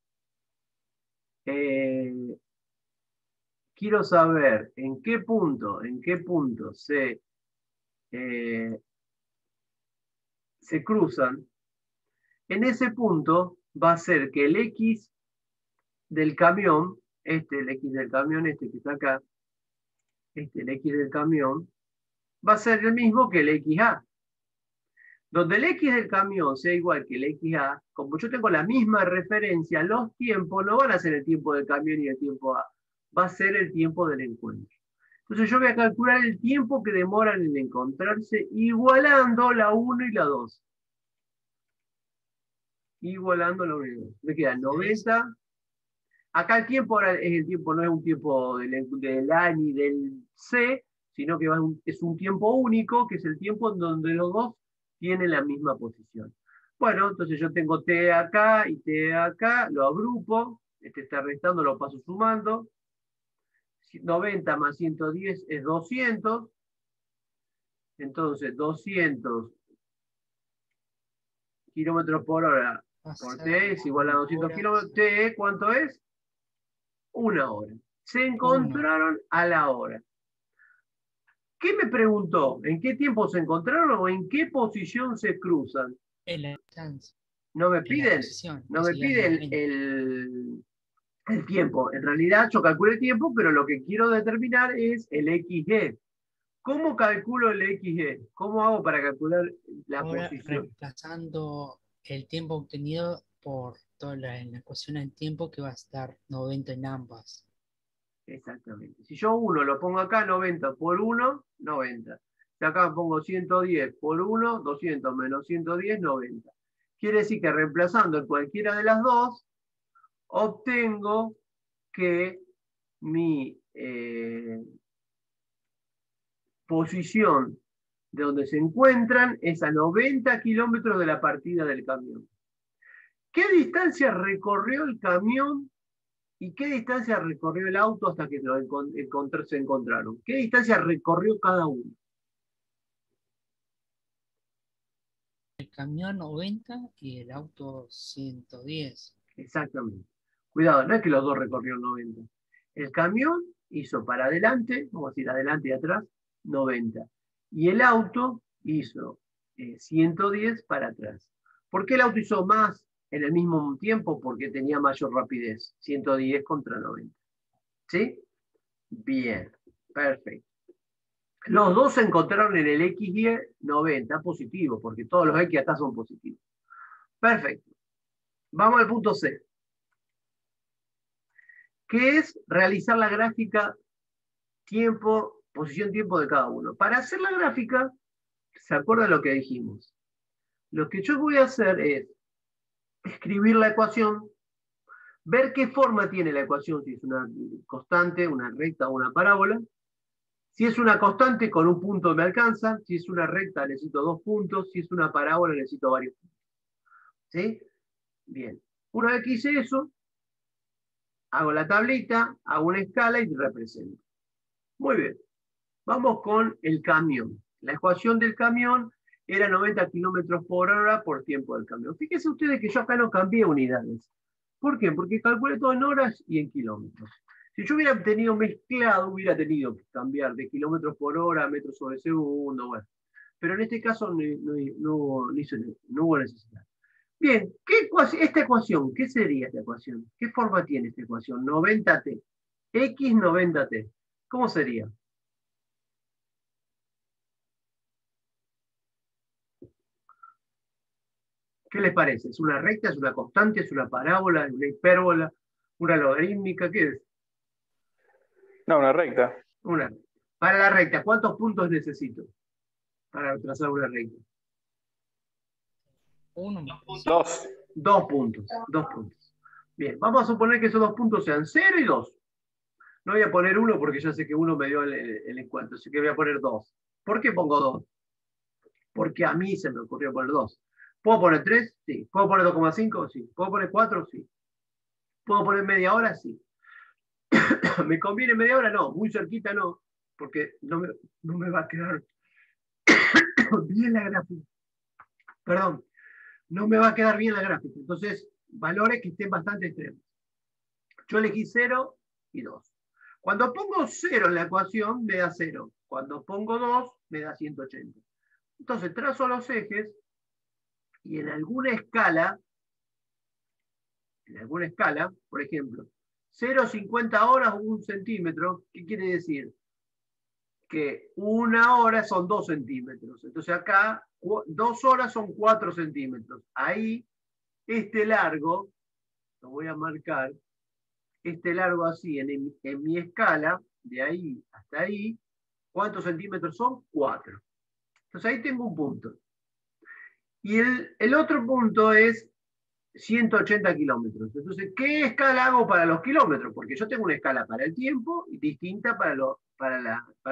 Speaker 1: quiero saber en qué punto se cruzan, en ese punto va a ser que el X del camión, el X del camión, que está acá, el X del camión, va a ser el mismo que el XA. Donde el X del camión sea igual que el XA, como yo tengo la misma referencia, los tiempos no van a ser el tiempo del camión y el tiempo A, va a ser el tiempo del encuentro. Entonces yo voy a calcular el tiempo que demoran en encontrarse igualando la 1 y la 2. Igualando la 1 y la 2. Me queda 90. Acá el tiempo ahora es el tiempo, no es un tiempo del A ni del C, sino que es un tiempo único, que es el tiempo en donde los dos tienen la misma posición. Bueno, entonces yo tengo T acá y T acá, lo agrupo, este está restando, lo paso sumando. 90 más 110 es 200. Entonces 200 kilómetros por hora por T es igual a 200 kilómetros. T, ¿cuánto es? 1 hora. Se encontraron a la hora. ¿Qué me preguntó? ¿En qué tiempo se encontraron o en qué posición se cruzan?
Speaker 3: En la distancia.
Speaker 1: No me
Speaker 3: En la
Speaker 1: piden,
Speaker 3: posición,
Speaker 1: no
Speaker 3: que
Speaker 1: me
Speaker 3: sería
Speaker 1: piden
Speaker 3: 90.
Speaker 1: el tiempo. En realidad yo calculo el tiempo, pero lo que quiero determinar es el XG. ¿Cómo calculo el XG? ¿Cómo hago para calcular la
Speaker 3: Ahora
Speaker 1: posición?
Speaker 3: reemplazando el tiempo obtenido por toda en la ecuación del tiempo que va a estar 90 en ambas.
Speaker 1: Exactamente. Si yo 1 lo pongo acá, 90 por 1, 90. Si acá pongo 110 por 1, 200 menos 110, 90. Quiere decir que reemplazando en cualquiera de las dos, obtengo que mi posición de donde se encuentran es a 90 kilómetros de la partida del camión. ¿Qué distancia recorrió el camión y qué distancia recorrió el auto hasta que se encontraron? ¿Qué distancia recorrió cada uno?
Speaker 3: El camión 90 y el auto 110.
Speaker 1: Exactamente. Cuidado, no es que los dos recorrieron 90. El camión hizo para adelante, vamos a decir adelante y atrás, 90. Y el auto hizo 110 para atrás. ¿Por qué el auto hizo más en el mismo tiempo? Porque tenía mayor rapidez. 110 contra 90. ¿Sí? Bien, perfecto. Los dos se encontraron en el XY 90 positivo, porque todos los X acá son positivos. Perfecto. Vamos al punto C, que es realizar la gráfica tiempo, posición tiempo de cada uno. Para hacer la gráfica, ¿se acuerdan lo que dijimos? Lo que yo voy a hacer es escribir la ecuación, ver qué forma tiene la ecuación, si es una constante, una recta o una parábola. Si es una constante, con un punto me alcanza. Si es una recta, necesito 2 puntos. Si es una parábola, necesito varios puntos. ¿Sí? Bien. Una vez que hice eso, hago la tablita, hago una escala y represento. Muy bien. Vamos con el camión. La ecuación del camión era 90 kilómetros por hora por tiempo del camión. Fíjense ustedes que yo acá no cambié unidades. ¿Por qué? Porque calculé todo en horas y en kilómetros. Si yo hubiera tenido mezclado, hubiera tenido que cambiar de kilómetros por hora a metros sobre segundo, bueno. Pero en este caso no hubo necesidad. Bien, esta ecuación, ¿qué sería esta ecuación? ¿Qué forma tiene esta ecuación? 90t. X 90t. ¿Cómo sería? ¿Qué les parece? ¿Es una recta, es una constante, es una parábola, es una hipérbola, una logarítmica? ¿Qué es?
Speaker 4: No, una recta.
Speaker 1: Una. Para la recta, ¿cuántos puntos necesito para trazar una recta?
Speaker 3: Uno.
Speaker 4: 2.
Speaker 1: 2 puntos. 2 puntos. Bien, vamos a suponer que esos 2 puntos sean 0 y 2. No voy a poner 1 porque ya sé que 1 me dio el encuentro, así que voy a poner 2. ¿Por qué pongo 2? Porque a mí se me ocurrió poner 2. ¿Puedo poner 3? Sí. ¿Puedo poner 2,5? Sí. ¿Puedo poner 4? Sí. ¿Puedo poner media hora? Sí. ¿Me conviene media hora? No. Muy cerquita no, porque no me va a quedar bien la gráfica. Perdón, no me va a quedar bien la gráfica. Entonces, valores que estén bastante extremos. Yo elegí 0 y 2. Cuando pongo 0 en la ecuación, me da 0. Cuando pongo 2, me da 180. Entonces, trazo los ejes y en alguna escala, por ejemplo, 0,50 horas, 1 centímetro, ¿qué quiere decir? Que 1 hora son 2 centímetros. Entonces acá 2 horas son 4 centímetros. Ahí, este largo, lo voy a marcar, este largo así, en mi escala, de ahí hasta ahí, ¿cuántos centímetros son? 4. Entonces ahí tengo un punto. Y el otro punto es 180 kilómetros. Entonces, ¿qué escala hago para los kilómetros? Porque yo tengo una escala para el tiempo y distinta para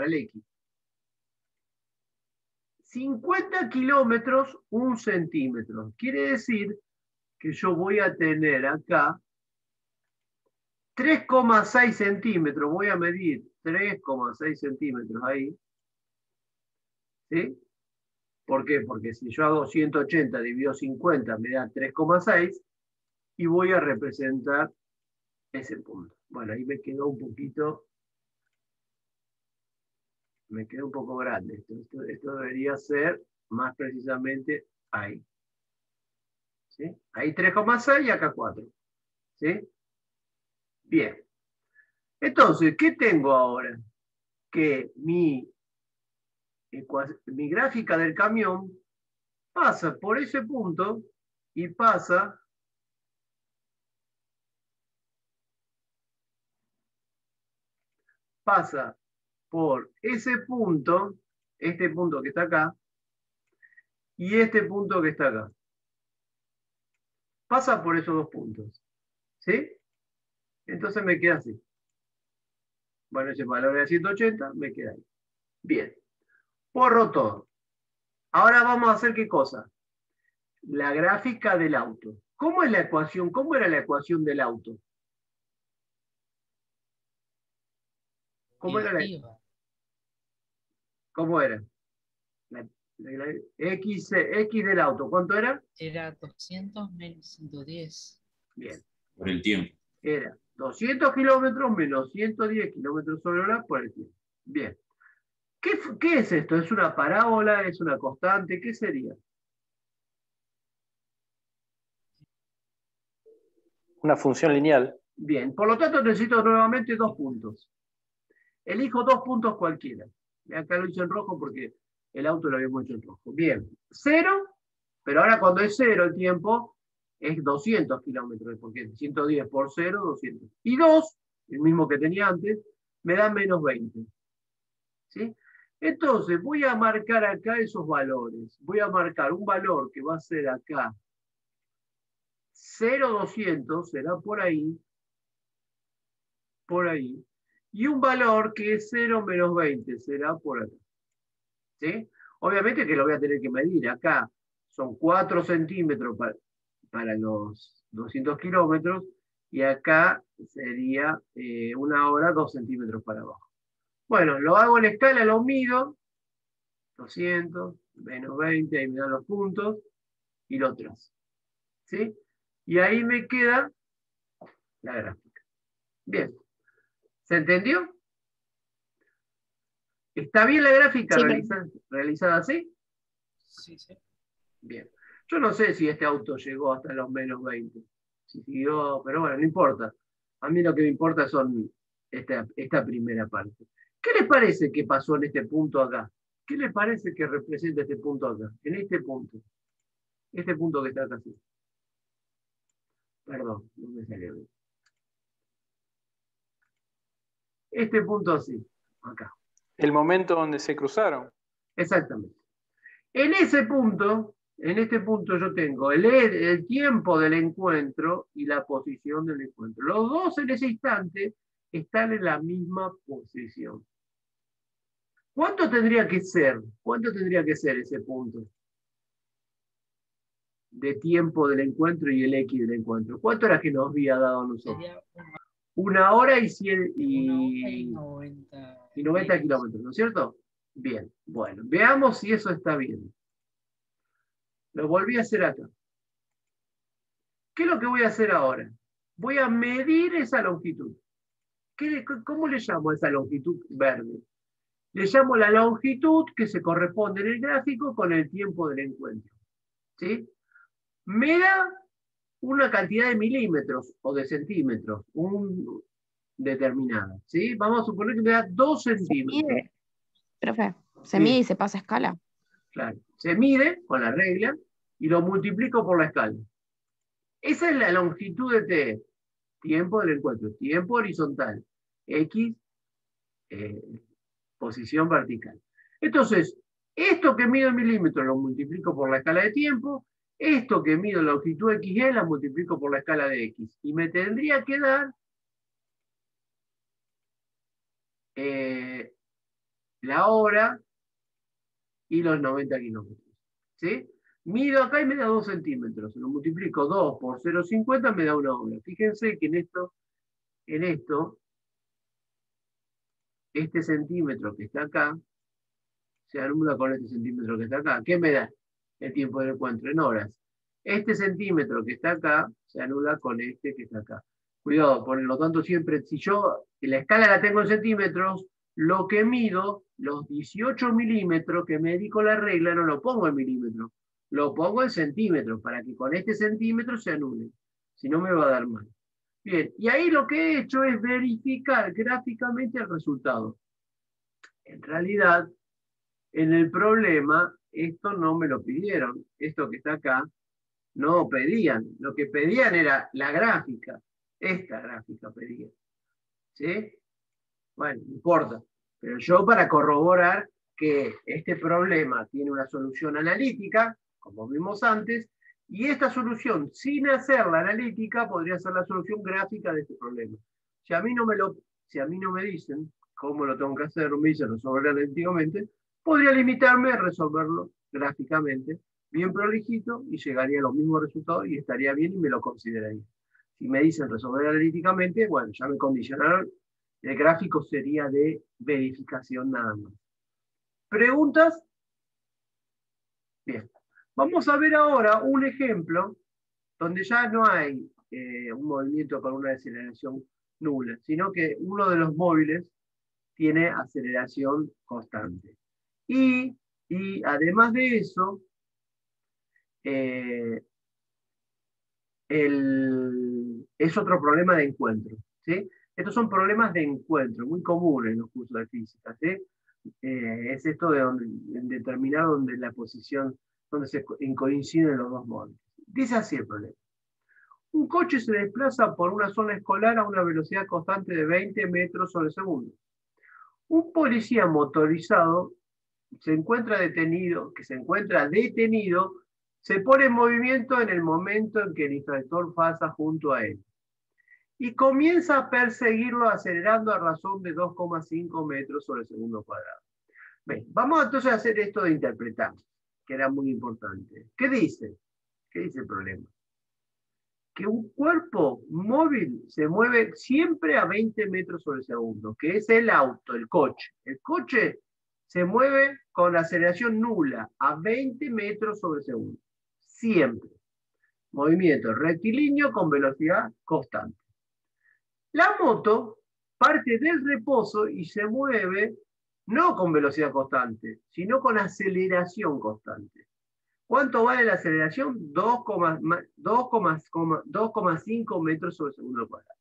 Speaker 1: el X. 50 kilómetros, 1 centímetro. Quiere decir que yo voy a tener acá 3,6 centímetros. Voy a medir 3,6 centímetros ahí. ¿Sí? ¿Por qué? Porque si yo hago 180 dividido 50 me da 3,6 y voy a representar ese punto. Bueno, ahí me quedó un poquito, me quedó un poco grande. Esto debería ser más precisamente ahí. ¿Sí? Ahí 3,6 y acá 4. ¿Sí? Bien. Entonces, ¿qué tengo ahora? Que mi gráfica del camión pasa por ese punto y pasa por ese punto, este punto que está acá, y este punto que está acá. Pasa por esos 2 puntos. ¿Sí? Entonces me queda así. Bueno, ese valor de 180 me queda ahí. Bien. Borro todo. Ahora vamos a hacer ¿qué cosa? La gráfica del auto. ¿Cómo es la ecuación? ¿Cómo era la ecuación del auto? ¿Cómo era ¿Cómo era? X del auto. ¿Cuánto era?
Speaker 3: Era 200 menos 110.
Speaker 1: Bien.
Speaker 2: Por el tiempo.
Speaker 1: Era 200 kilómetros menos 110 kilómetros sobre hora por el tiempo. Bien. ¿Qué es esto? ¿Es una parábola? ¿Es una constante? ¿Qué sería?
Speaker 4: Una función lineal.
Speaker 1: Bien. Por lo tanto, necesito nuevamente 2 puntos. Elijo 2 puntos cualquiera. Acá lo hice en rojo porque el auto lo habíamos hecho en rojo. Bien. 0, pero ahora cuando es 0 el tiempo, es 200 kilómetros, porque 110 por 0, 200. Y 2, el mismo que tenía antes, me da menos 20. ¿Sí? Entonces, voy a marcar acá esos valores. Voy a marcar un valor que va a ser acá 0,200, será por ahí, y un valor que es 0 menos 20, será por acá. ¿Sí? Obviamente que lo voy a tener que medir. Acá son 4 centímetros para los 200 kilómetros, y acá sería 1 hora 2 centímetros para abajo. Bueno, lo hago en escala, lo mido, 200, menos 20, ahí me dan los puntos, y lo trazo. ¿Sí? Y ahí me queda la gráfica. Bien. ¿Se entendió? ¿Está bien la gráfica realizada así?
Speaker 3: Sí, sí.
Speaker 1: Bien. Yo no sé si este auto llegó hasta los menos 20. Si siguió, pero bueno, no importa. A mí lo que me importa son esta primera parte. ¿Qué les parece que pasó en este punto acá? ¿Qué les parece que representa este punto acá? En este punto. Este punto que está acá así. Perdón, no me salió bien. Este punto así, acá.
Speaker 4: El momento donde se cruzaron.
Speaker 1: Exactamente. En ese punto, en este punto yo tengo el tiempo del encuentro y la posición del encuentro. Los dos en ese instante están en la misma posición. ¿Cuánto tendría que ser? ¿Cuánto tendría que ser ese punto de tiempo del encuentro y el X del encuentro? ¿Cuánto era que nos había dado a nosotros?
Speaker 3: Sería
Speaker 1: 1 hora y 100
Speaker 3: y
Speaker 1: y
Speaker 3: 90
Speaker 1: kilómetros, ¿no es cierto? Bien, bueno, veamos si eso está bien. Lo volví a hacer acá. ¿Qué es lo que voy a hacer ahora? Voy a medir esa longitud. ¿Cómo le llamo a esa longitud verde? Le llamo la longitud que se corresponde en el gráfico con el tiempo del encuentro. ¿Sí? Me da una cantidad de milímetros o de centímetros, determinada. ¿Sí? Vamos a suponer que me da 2 centímetros.
Speaker 7: Mide, profe, se
Speaker 1: Sí.
Speaker 7: mide y se pasa a escala.
Speaker 1: Claro. Se mide con la regla y lo multiplico por la escala. Esa es la longitud de T. Tiempo del encuentro. Tiempo horizontal. X, posición vertical. Entonces, esto que mido en milímetros lo multiplico por la escala de tiempo. Esto que mido en longitud XY la multiplico por la escala de X. Y me tendría que dar la hora y los 90 kilómetros. ¿Sí? Mido acá y me da 2 centímetros. Lo multiplico 2 por 0,50 me da 1 hora. Fíjense que en esto, este centímetro que está acá, se anula con este centímetro que está acá. ¿Qué me da? El tiempo del encuentro en horas. Este centímetro que está acá, se anula con este que está acá. Cuidado, por lo tanto siempre, si yo la escala la tengo en centímetros, lo que mido, los 18 milímetros que me di con la regla, no lo pongo en milímetros, lo pongo en centímetros, para que con este centímetro se anule. Si no me va a dar mal. Bien, y ahí lo que he hecho es verificar gráficamente el resultado. En realidad, en el problema, esto no me lo pidieron. Esto que está acá, no pedían. Lo que pedían era la gráfica. Esta gráfica pedían. ¿Sí? Bueno, no importa. Pero yo para corroborar que este problema tiene una solución analítica, como vimos antes, y esta solución, sin hacer la analítica, podría ser la solución gráfica de este problema. Si a mí no me dicen cómo lo tengo que hacer, me dicen resolver analíticamente, podría limitarme a resolverlo gráficamente, bien prolijito, y llegaría a los mismos resultados y estaría bien y me lo consideraría. Si me dicen resolver analíticamente, bueno, ya me condicionaron, el gráfico sería de verificación nada más. ¿Preguntas? Bien. Vamos a ver ahora un ejemplo donde ya no hay un movimiento con una aceleración nula, sino que uno de los móviles tiene aceleración constante. Y además de eso, es otro problema de encuentro. ¿Sí? Estos son problemas de encuentro, muy comunes en los cursos de física. ¿Sí? Es esto de determinar donde la posición, donde se coinciden los dos móviles. Dice así el problema. Un coche se desplaza por una zona escolar a una velocidad constante de 20 metros sobre segundo. Un policía motorizado se encuentra detenido, se pone en movimiento en el momento en que el infractor pasa junto a él. Y comienza a perseguirlo acelerando a razón de 2,5 metros sobre segundo cuadrado. Bien, vamos entonces a hacer esto de interpretar, que era muy importante. ¿Qué dice? ¿Qué dice el problema? Que un cuerpo móvil se mueve siempre a 20 metros sobre segundo, que es el auto, el coche. El coche se mueve con aceleración nula, a 20 metros sobre segundo. Siempre. Movimiento rectilíneo con velocidad constante. La moto parte del reposo y se mueve no con velocidad constante, sino con aceleración constante. ¿Cuánto vale la aceleración? 2,5 metros sobre segundo cuadrado.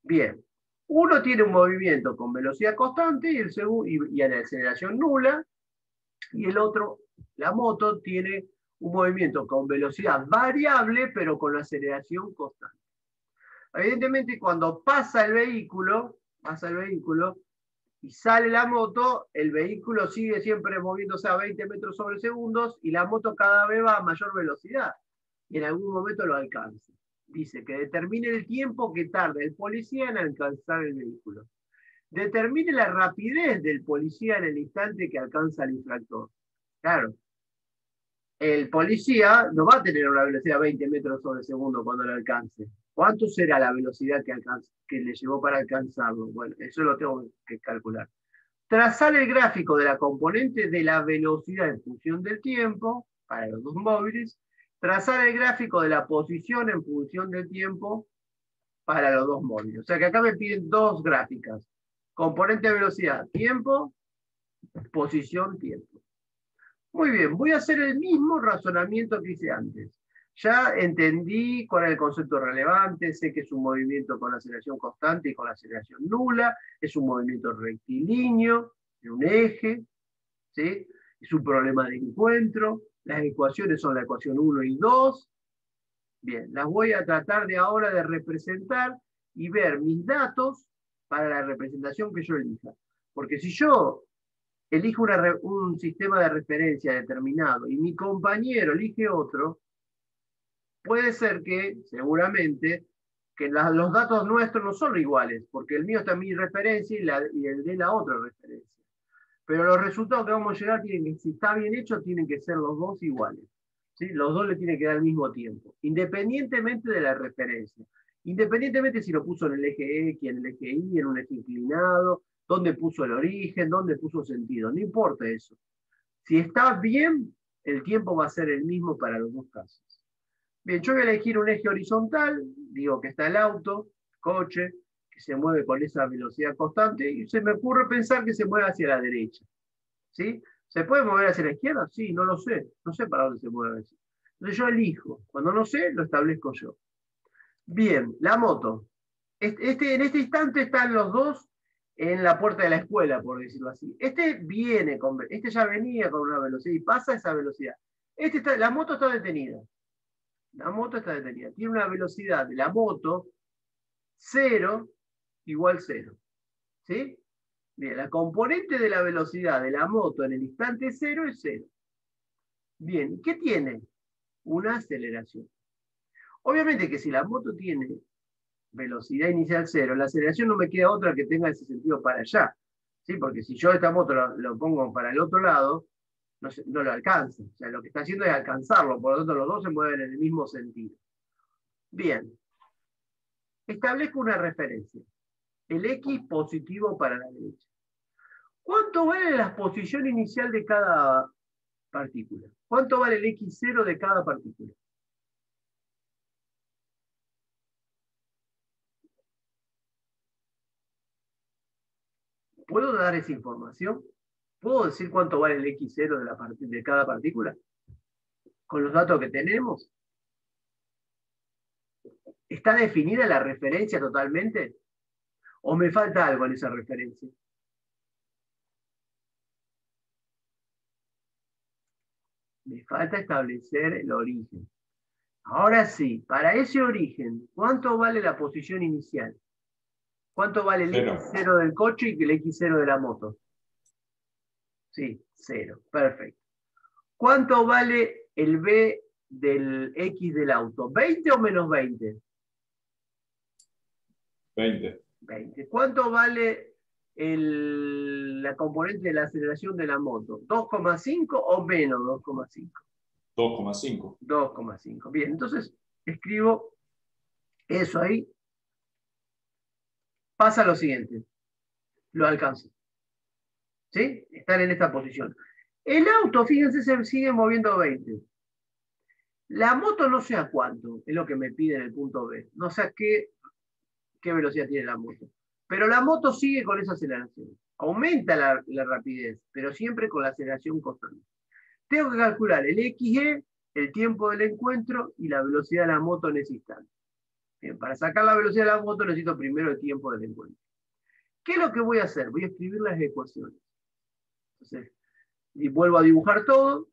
Speaker 1: Bien, uno tiene un movimiento con velocidad constante y a la aceleración nula, y el otro, la moto, tiene un movimiento con velocidad variable, pero con aceleración constante. Evidentemente, cuando pasa el vehículo y sale la moto, el vehículo sigue siempre moviéndose a 20 metros sobre segundos y la moto cada vez va a mayor velocidad y en algún momento lo alcanza. Dice que determine el tiempo que tarda el policía en alcanzar el vehículo. Determine la rapidez del policía en el instante que alcanza al infractor. Claro, el policía no va a tener una velocidad de 20 metros sobre segundo cuando lo alcance. ¿Cuánto será la velocidad que le llevó para alcanzarlo? Bueno, eso lo tengo que calcular. Trazar el gráfico de la componente de la velocidad en función del tiempo para los dos móviles. Trazar el gráfico de la posición en función del tiempo para los dos móviles. O sea que acá me piden dos gráficas. Componente de velocidad, tiempo, posición, tiempo. Muy bien, voy a hacer el mismo razonamiento que hice antes. Ya entendí cuál es el concepto relevante, sé que es un movimiento con aceleración constante y con aceleración nula, es un movimiento rectilíneo, de un eje, ¿sí? Es un problema de encuentro, las ecuaciones son la ecuación 1 y 2. Bien, las voy a tratar de ahora de representar y ver mis datos para la representación que yo elija. Porque si yo elijo un sistema de referencia determinado y mi compañero elige otro, puede ser que, seguramente, que los datos nuestros no son iguales, porque el mío está en mi referencia y el de la otra referencia. Pero los resultados que vamos a llegar, si está bien hecho, tienen que ser los dos iguales. ¿Sí? Los dos le tienen que dar al mismo tiempo, independientemente de la referencia. Independientemente si lo puso en el eje X, en el eje Y, en un eje inclinado, dónde puso el origen, dónde puso sentido. No importa eso. Si está bien, el tiempo va a ser el mismo para los dos casos. Bien, yo voy a elegir un eje horizontal, digo que está el auto, coche, que se mueve con esa velocidad constante, y se me ocurre pensar que se mueve hacia la derecha. ¿Sí? ¿Se puede mover hacia la izquierda? Sí, no lo sé. No sé para dónde se mueve. Entonces yo elijo. Cuando no sé, lo establezco yo. Bien, la moto. En este instante están los dos en la puerta de la escuela, por decirlo así. Este ya venía con una velocidad y pasa esa velocidad. La moto está detenida. La moto está detenida. Tiene una velocidad de la moto 0 igual 0. ¿Sí? Bien, la componente de la velocidad de la moto en el instante 0 es 0. Bien, ¿qué tiene? Una aceleración. Obviamente que si la moto tiene velocidad inicial 0, la aceleración no me queda otra que tenga ese sentido para allá. ¿Sí? Porque si yo esta moto lo pongo para el otro lado, no lo alcanza. O sea, lo que está haciendo es alcanzarlo, por lo tanto los dos se mueven en el mismo sentido. Bien. Establezco una referencia. El X positivo para la derecha. ¿Cuánto vale la posición inicial de cada partícula? ¿Cuánto vale el X0 de cada partícula? ¿Puedo dar esa información? ¿Puedo decir cuánto vale el X0 de cada partícula? ¿Con los datos que tenemos? ¿Está definida la referencia totalmente? ¿O me falta algo en esa referencia? Me falta establecer el origen. Ahora sí, para ese origen, ¿cuánto vale la posición inicial? ¿Cuánto vale el X0 del coche y el X0 de la moto? Sí, 0. Perfecto. ¿Cuánto vale el B del X del auto? ¿20 o menos 20?
Speaker 2: 20.
Speaker 1: 20. ¿Cuánto vale la componente de la aceleración de la moto? ¿2,5 o menos 2,5?
Speaker 2: 2,5.
Speaker 1: 2,5. Bien, entonces escribo eso ahí. Pasa lo siguiente. Lo alcanzo. ¿Sí? Están en esta posición. El auto, fíjense, se sigue moviendo a 20. La moto no sé a cuánto, es lo que me pide en el punto B. No sé a qué velocidad tiene la moto. Pero la moto sigue con esa aceleración. Aumenta la rapidez, pero siempre con la aceleración constante. Tengo que calcular el XE, el tiempo del encuentro y la velocidad de la moto en ese instante. Bien, para sacar la velocidad de la moto necesito primero el tiempo del encuentro. ¿Qué es lo que voy a hacer? Voy a escribir las ecuaciones. Entonces, y vuelvo a dibujar todo.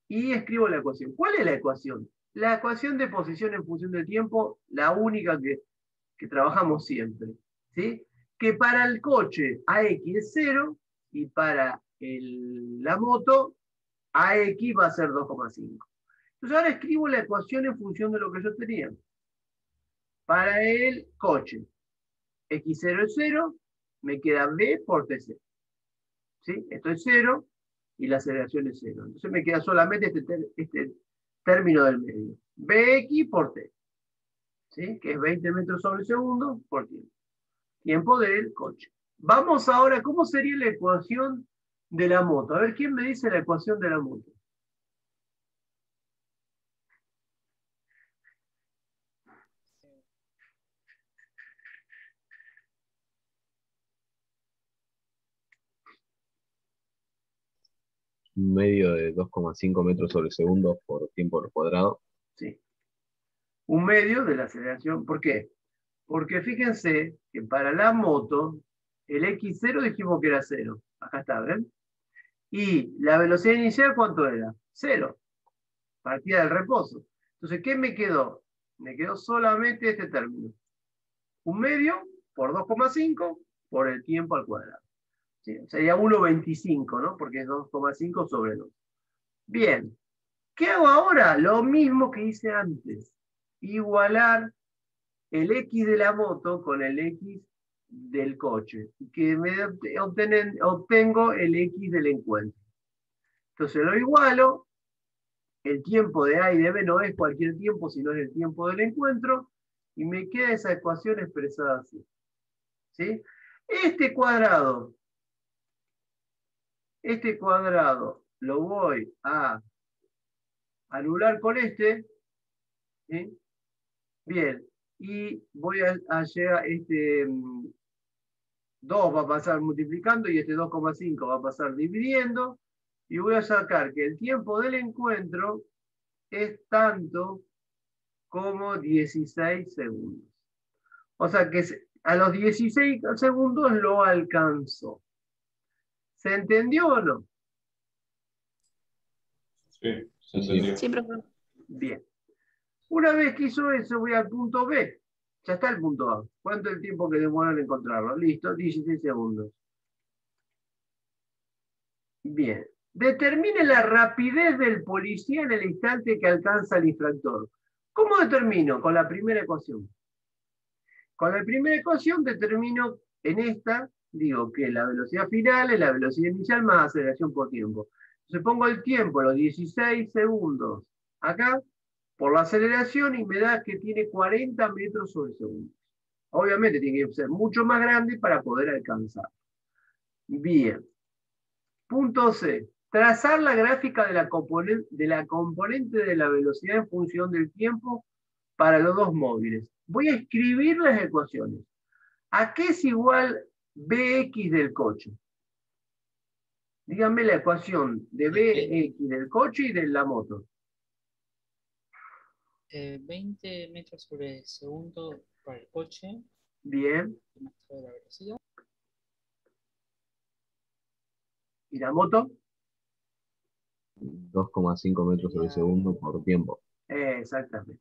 Speaker 1: y escribo la ecuación. ¿Cuál es la ecuación? La ecuación de posición en función del tiempo, la única que trabajamos siempre, ¿sí? Que para el coche AX es 0 y para la moto AX va a ser 2,5. Entonces ahora escribo la ecuación en función de lo que yo tenía. Para el coche, X0 es 0, me queda B por T0. ¿Sí? Esto es 0 y la aceleración es 0. Entonces me queda solamente este término del medio. Bx por T. ¿Sí? Que es 20 metros sobre segundo por tiempo. Tiempo del coche. Vamos ahora, ¿cómo sería la ecuación de la moto? A ver, ¿quién me dice la ecuación de la moto?
Speaker 6: Un medio de 2,5 metros sobre segundo por tiempo al cuadrado.
Speaker 1: Sí. Un medio de la aceleración. ¿Por qué? Porque fíjense que para la moto, el X0 dijimos que era 0. Acá está, ¿ven? Y la velocidad inicial, ¿cuánto era? 0. Partida del reposo. Entonces, ¿qué me quedó? Me quedó solamente este término. Un medio por 2,5 por el tiempo al cuadrado. ¿Sí? Sería 1,25, ¿no? Porque es 2,5 sobre 2. Bien. ¿Qué hago ahora? Lo mismo que hice antes. Igualar el X de la moto con el X del coche. Que obtengo el X del encuentro. Entonces lo igualo. El tiempo de A y de B no es cualquier tiempo, sino es el tiempo del encuentro. Y me queda esa ecuación expresada así. ¿Sí? Este cuadrado lo voy a anular con este. ¿Sí? Bien. Y voy a llegar, 2 va a pasar multiplicando y este 2,5 va a pasar dividiendo. Y voy a sacar que el tiempo del encuentro es tanto como 16 segundos. O sea que a los 16 segundos lo alcanzó. ¿Se entendió o no?
Speaker 2: Sí, se entendió.
Speaker 7: Sí, profe.
Speaker 1: Bien. Una vez que hizo eso, voy al punto B. Ya está el punto A. ¿Cuánto es el tiempo que demora en encontrarlo? Listo, 16 segundos. Bien. Determine la rapidez del policía en el instante que alcanza el infractor. ¿Cómo determino? Con la primera ecuación. Con la primera ecuación determino en esta, digo que la velocidad final es la velocidad inicial más aceleración por tiempo. Entonces pongo el tiempo, los 16 segundos, acá, por la aceleración y me da que tiene 40 metros sobre segundo. Obviamente tiene que ser mucho más grande para poder alcanzar. Bien. Punto C. Trazar la gráfica de la componente de la velocidad en función del tiempo para los dos móviles. Voy a escribir las ecuaciones. ¿A qué es igual Bx del coche? Díganme la ecuación de Bx del coche y de la moto.
Speaker 3: 20 metros sobre segundo para el coche.
Speaker 1: Bien.
Speaker 3: Más toda la velocidad.
Speaker 1: ¿Y la moto?
Speaker 6: 2,5 metros sobre segundo por tiempo.
Speaker 1: Exactamente.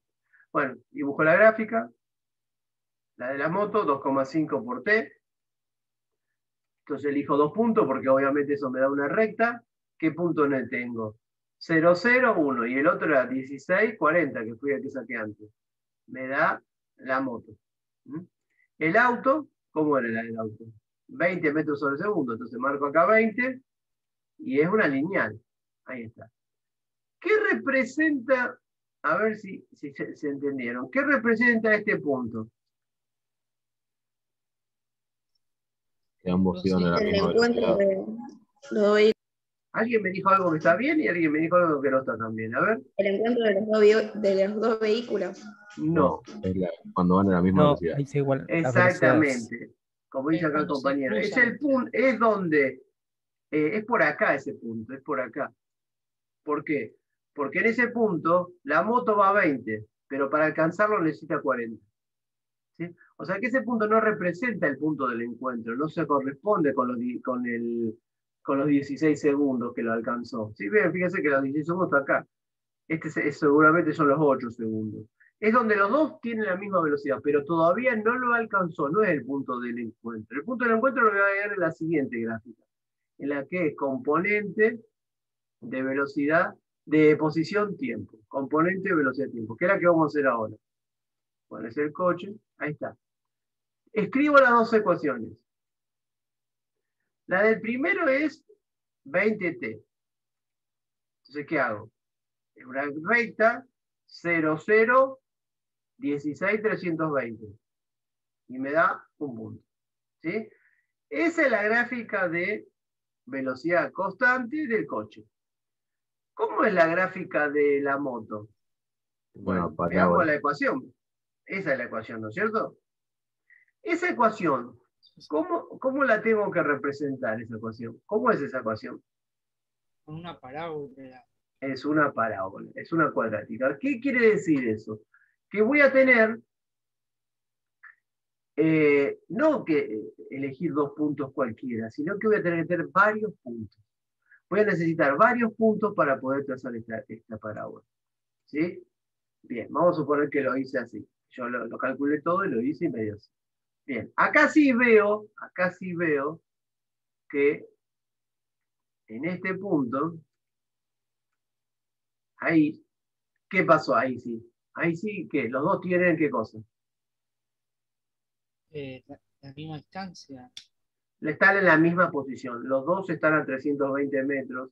Speaker 1: Bueno, dibujo la gráfica. La de la moto, 2,5 por T. Entonces elijo 2 puntos porque obviamente eso me da una recta. ¿Qué puntos no tengo? 0, 0, 1. Y el otro era 16, 40, que fue el que saqué antes. Me da la moto. El auto, ¿cómo era la del auto? 20 metros sobre segundo. Entonces marco acá 20 y es una lineal. Ahí está. ¿Qué representa? A ver si se entendieron. ¿Qué representa este punto?
Speaker 6: Que ambos iban a la
Speaker 7: El
Speaker 6: misma
Speaker 7: encuentro
Speaker 6: velocidad.
Speaker 7: de los dos vehículos.
Speaker 1: Alguien me dijo algo que está bien y alguien me dijo algo que no está tan bien. A ver.
Speaker 7: El encuentro de los dos vehículos.
Speaker 1: No.
Speaker 6: Es cuando van a la misma
Speaker 8: No,
Speaker 6: velocidad.
Speaker 8: ahí se igual. las velocidades.
Speaker 1: Exactamente. Como dice acá el
Speaker 3: Cuando se
Speaker 1: compañero. Es
Speaker 3: cruzan.
Speaker 1: el punto, es donde, es por acá ese punto, es por acá. ¿Por qué? Porque en ese punto la moto va a 20, pero para alcanzarlo necesita 40. ¿Sí? O sea que ese punto no representa el punto del encuentro, no se corresponde con con los 16 segundos que lo alcanzó. ¿Sí? Bien, fíjense que los 16 segundos está acá. Seguramente son los 8 segundos. Es donde los dos tienen la misma velocidad, pero todavía no lo alcanzó, no es el punto del encuentro. El punto del encuentro lo voy a ver en la siguiente gráfica, en la que es componente de velocidad, de posición-tiempo. Componente de velocidad-tiempo, que es la que vamos a hacer ahora. Bueno, es el coche, ahí está. Escribo las dos ecuaciones. La del primero es 20t. Entonces, ¿qué hago? Es una recta 0, 0, 16, 320. Y me da un punto. ¿Sí? Esa es la gráfica de velocidad constante del coche. ¿Cómo es la gráfica de la moto? Bueno, veamos la ecuación. Esa es la ecuación, ¿no es cierto? Esa ecuación, ¿cómo la tengo que representar esa ecuación? ¿Cómo es esa ecuación?
Speaker 3: Con una parábola.
Speaker 1: Es una parábola, es una cuadrática. ¿Qué quiere decir eso? Que voy a tener, no que elegir dos puntos cualquiera, sino que voy a tener que tener varios puntos. Voy a necesitar varios puntos para poder trazar esta parábola. ¿Sí? Bien, vamos a suponer que lo hice así. Yo lo calculé todo y lo hice y me dio así. Bien, acá sí veo que en este punto, ahí, ¿qué pasó? Ahí sí, ¿qué? Los dos tienen ¿qué cosa?
Speaker 3: La misma distancia.
Speaker 1: Están en la misma posición. Los dos están a 320 metros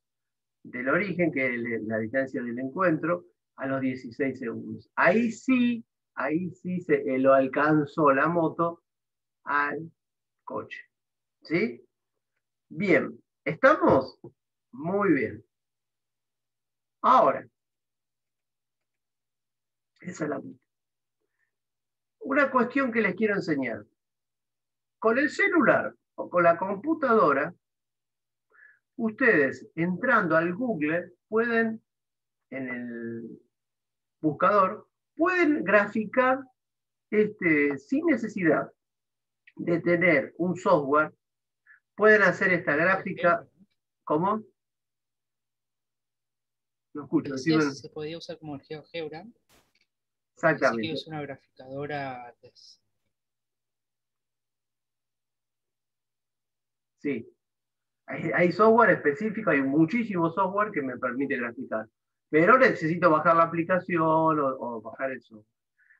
Speaker 1: del origen, que es la distancia del encuentro, a los 16 segundos. Ahí sí lo alcanzó la moto al coche. ¿Sí? Bien. ¿Estamos? Muy bien. Ahora, esa es la mitad. Una cuestión que les quiero enseñar. Con el celular o con la computadora, ustedes entrando al Google pueden, en el buscador, pueden graficar sin necesidad de tener un software, pueden hacer esta gráfica. ¿Cómo? No escucho.
Speaker 3: Si se podía usar como el GeoGebra.
Speaker 1: Exactamente.
Speaker 3: Que es una graficadora.
Speaker 1: Sí. Hay software específico, hay muchísimo software que me permite graficar. Pero necesito bajar la aplicación o bajar el software.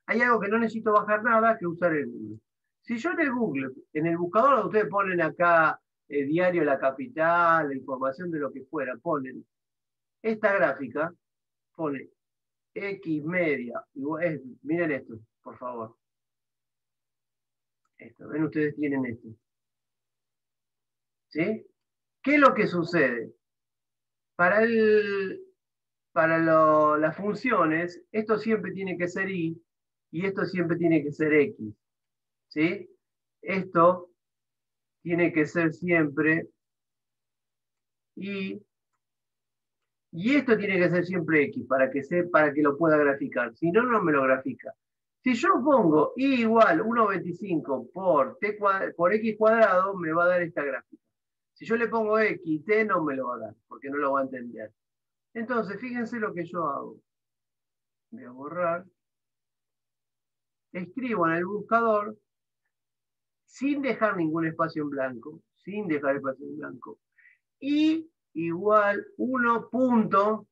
Speaker 1: Hay algo que no necesito bajar nada, que usar el Google. Si yo en el Google, en el buscador, ustedes ponen acá diario La Capital, la información de lo que fuera, ponen esta gráfica, pone X media, miren esto, por favor. Esto, ven, ustedes tienen esto. ¿Sí? ¿Qué es lo que sucede? Para las funciones, esto siempre tiene que ser Y y esto siempre tiene que ser X. ¿Sí? Esto tiene que ser siempre Y y esto tiene que ser siempre X para que lo pueda graficar. Si no, no me lo grafica. Si yo pongo Y igual 1,25 por X cuadrado, me va a dar esta gráfica. Si yo le pongo X, T no me lo va a dar, porque no lo va a entender. Entonces, fíjense lo que yo hago. Voy a borrar. Escribo en el buscador, sin dejar ningún espacio en blanco, Y igual 1 punto,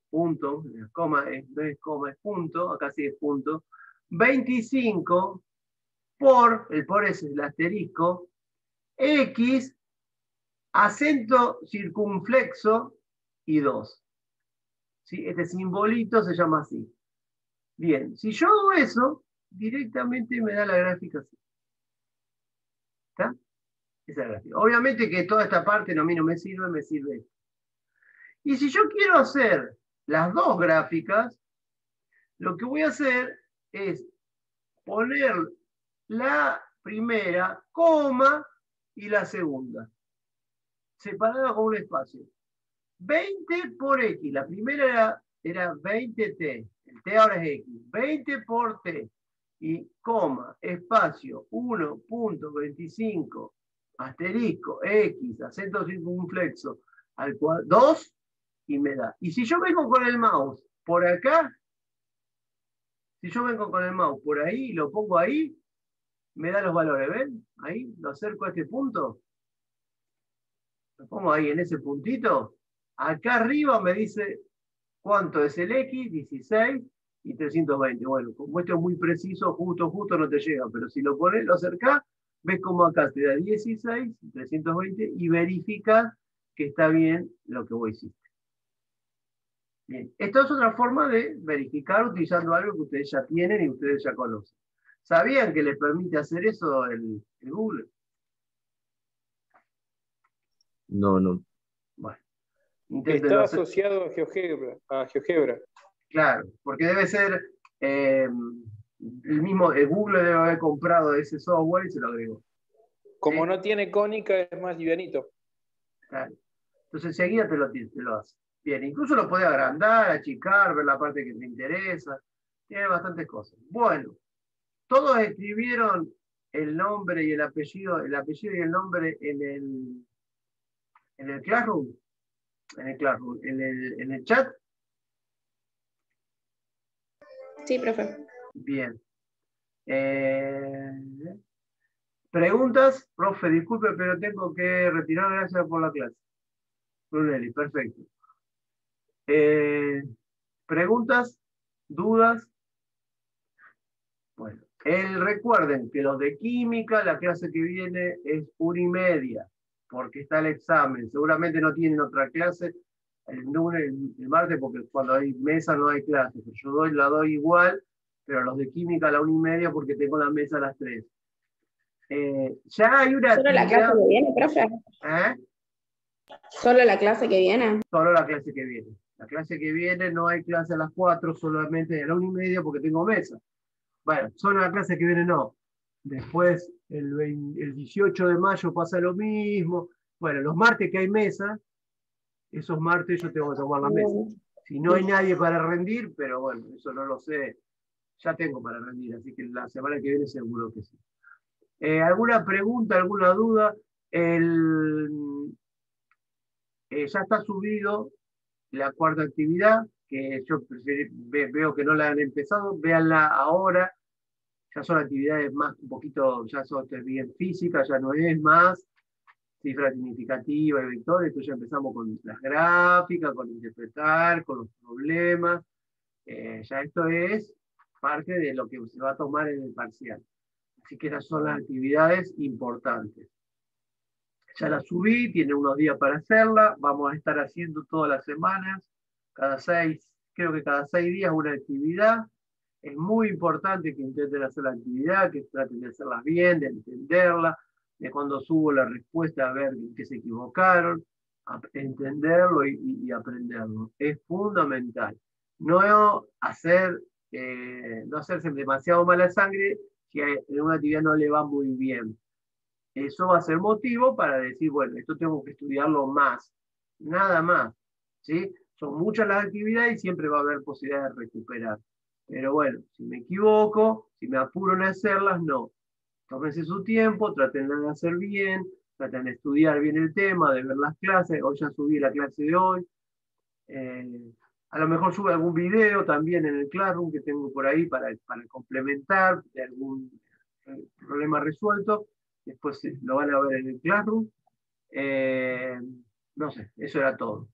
Speaker 1: coma, no es coma, es punto, acá sí es punto, 25 el por es el asterisco, X, acento circunflexo y 2. ¿Sí? Este simbolito se llama así. Bien, si yo hago eso, directamente me da la gráfica así. ¿Está? Esa gráfica. Obviamente que toda esta parte a mí no me sirve esto. Y si yo quiero hacer las dos gráficas, lo que voy a hacer es poner la primera, coma, y la segunda, separada con un espacio. 20 por X, la primera era 20T, el T ahora es X, 20 por T, y coma, espacio, 1.25, asterisco, X, acento circunflexo, al cuadrado, 2 y me da. Y si yo vengo con el mouse por acá, si yo vengo con el mouse por ahí y lo pongo ahí, me da los valores, ¿ven? Ahí lo acerco a este punto. Lo pongo ahí en ese puntito. Acá arriba me dice cuánto es el X, 16 y 320. Bueno, como esto es muy preciso, justo no te llega, pero si lo pones, lo acercás, ves como acá te da 16, 320 y verificas que está bien lo que vos hiciste. Bien, esta es otra forma de verificar utilizando algo que ustedes ya tienen y ustedes ya conocen. ¿Sabían que les permite hacer eso el Google?
Speaker 6: No.
Speaker 1: Bueno,
Speaker 4: Que
Speaker 1: inténtenlo
Speaker 4: está
Speaker 1: hacer.
Speaker 4: asociado a GeoGebra.
Speaker 1: Claro, porque debe ser el Google debe haber comprado ese software y se lo agregó.
Speaker 4: Como
Speaker 1: ¿Sí?
Speaker 4: no tiene cónica, es más livianito.
Speaker 1: Claro. Entonces enseguida te lo hace. Bien, incluso lo puede agrandar, achicar, ver la parte que te interesa. Tiene bastantes cosas. Bueno, todos escribieron el nombre y el apellido y el nombre en el Classroom. En el chat.
Speaker 7: Sí, profe.
Speaker 1: Bien. ¿Preguntas? Profe, disculpe, pero tengo que retirar. Gracias por la clase. Brunelli, perfecto. ¿Preguntas? ¿Dudas? Bueno, recuerden que los de química, la clase que viene es 1:30, porque está el examen. Seguramente no tienen otra clase el lunes, el martes, porque cuando hay mesa no hay clase. Yo la doy igual, pero los de química a la 1:30 porque tengo la mesa a las 3. Ya hay una
Speaker 7: ¿Solo la clase
Speaker 1: actividad.
Speaker 7: que viene, profe?
Speaker 1: ¿Solo
Speaker 7: la clase que viene?
Speaker 1: Solo la clase que viene. La clase que viene no hay clase a las 4, solamente a la 1:30 porque tengo mesa. Bueno, solo la clase que viene no. Después, el 18 de mayo pasa lo mismo. Bueno, los martes que hay mesa, esos martes yo tengo que tomar la mesa. Si no hay nadie para rendir, pero bueno, eso no lo sé. Ya tengo para rendir, así que la semana que viene seguro que sí. ¿Alguna pregunta, alguna duda? Ya está subido la cuarta actividad, que yo veo que no la han empezado, véanla ahora. Ya son actividades más, un poquito, ya son bien físicas, ya no es más cifra significativa y vectores, entonces ya empezamos con las gráficas, con interpretar, con los problemas. Ya esto es parte de lo que se va a tomar en el parcial. Así que esas son las actividades importantes. Ya la subí, tiene unos días para hacerla, vamos a estar haciendo todas las semanas, creo que cada 6 días una actividad. Es muy importante que intenten hacer la actividad, que traten de hacerlas bien, de entenderla, de cuando subo la respuesta a ver en qué se equivocaron, entenderlo y aprenderlo. Es fundamental. No hacerse demasiado mala sangre si en una actividad no le va muy bien. Eso va a ser motivo para decir, bueno, esto tengo que estudiarlo más, nada más, ¿sí? Son muchas las actividades y siempre va a haber posibilidad de recuperar. Pero bueno, si me equivoco, si me apuro en hacerlas, no. Tómense su tiempo, traten de hacer bien, traten de estudiar bien el tema, de ver las clases. Hoy ya subí la clase de hoy. A lo mejor sube algún video también en el Classroom que tengo por ahí para complementar de algún problema resuelto. Después lo van a ver en el Classroom. No sé, eso era todo.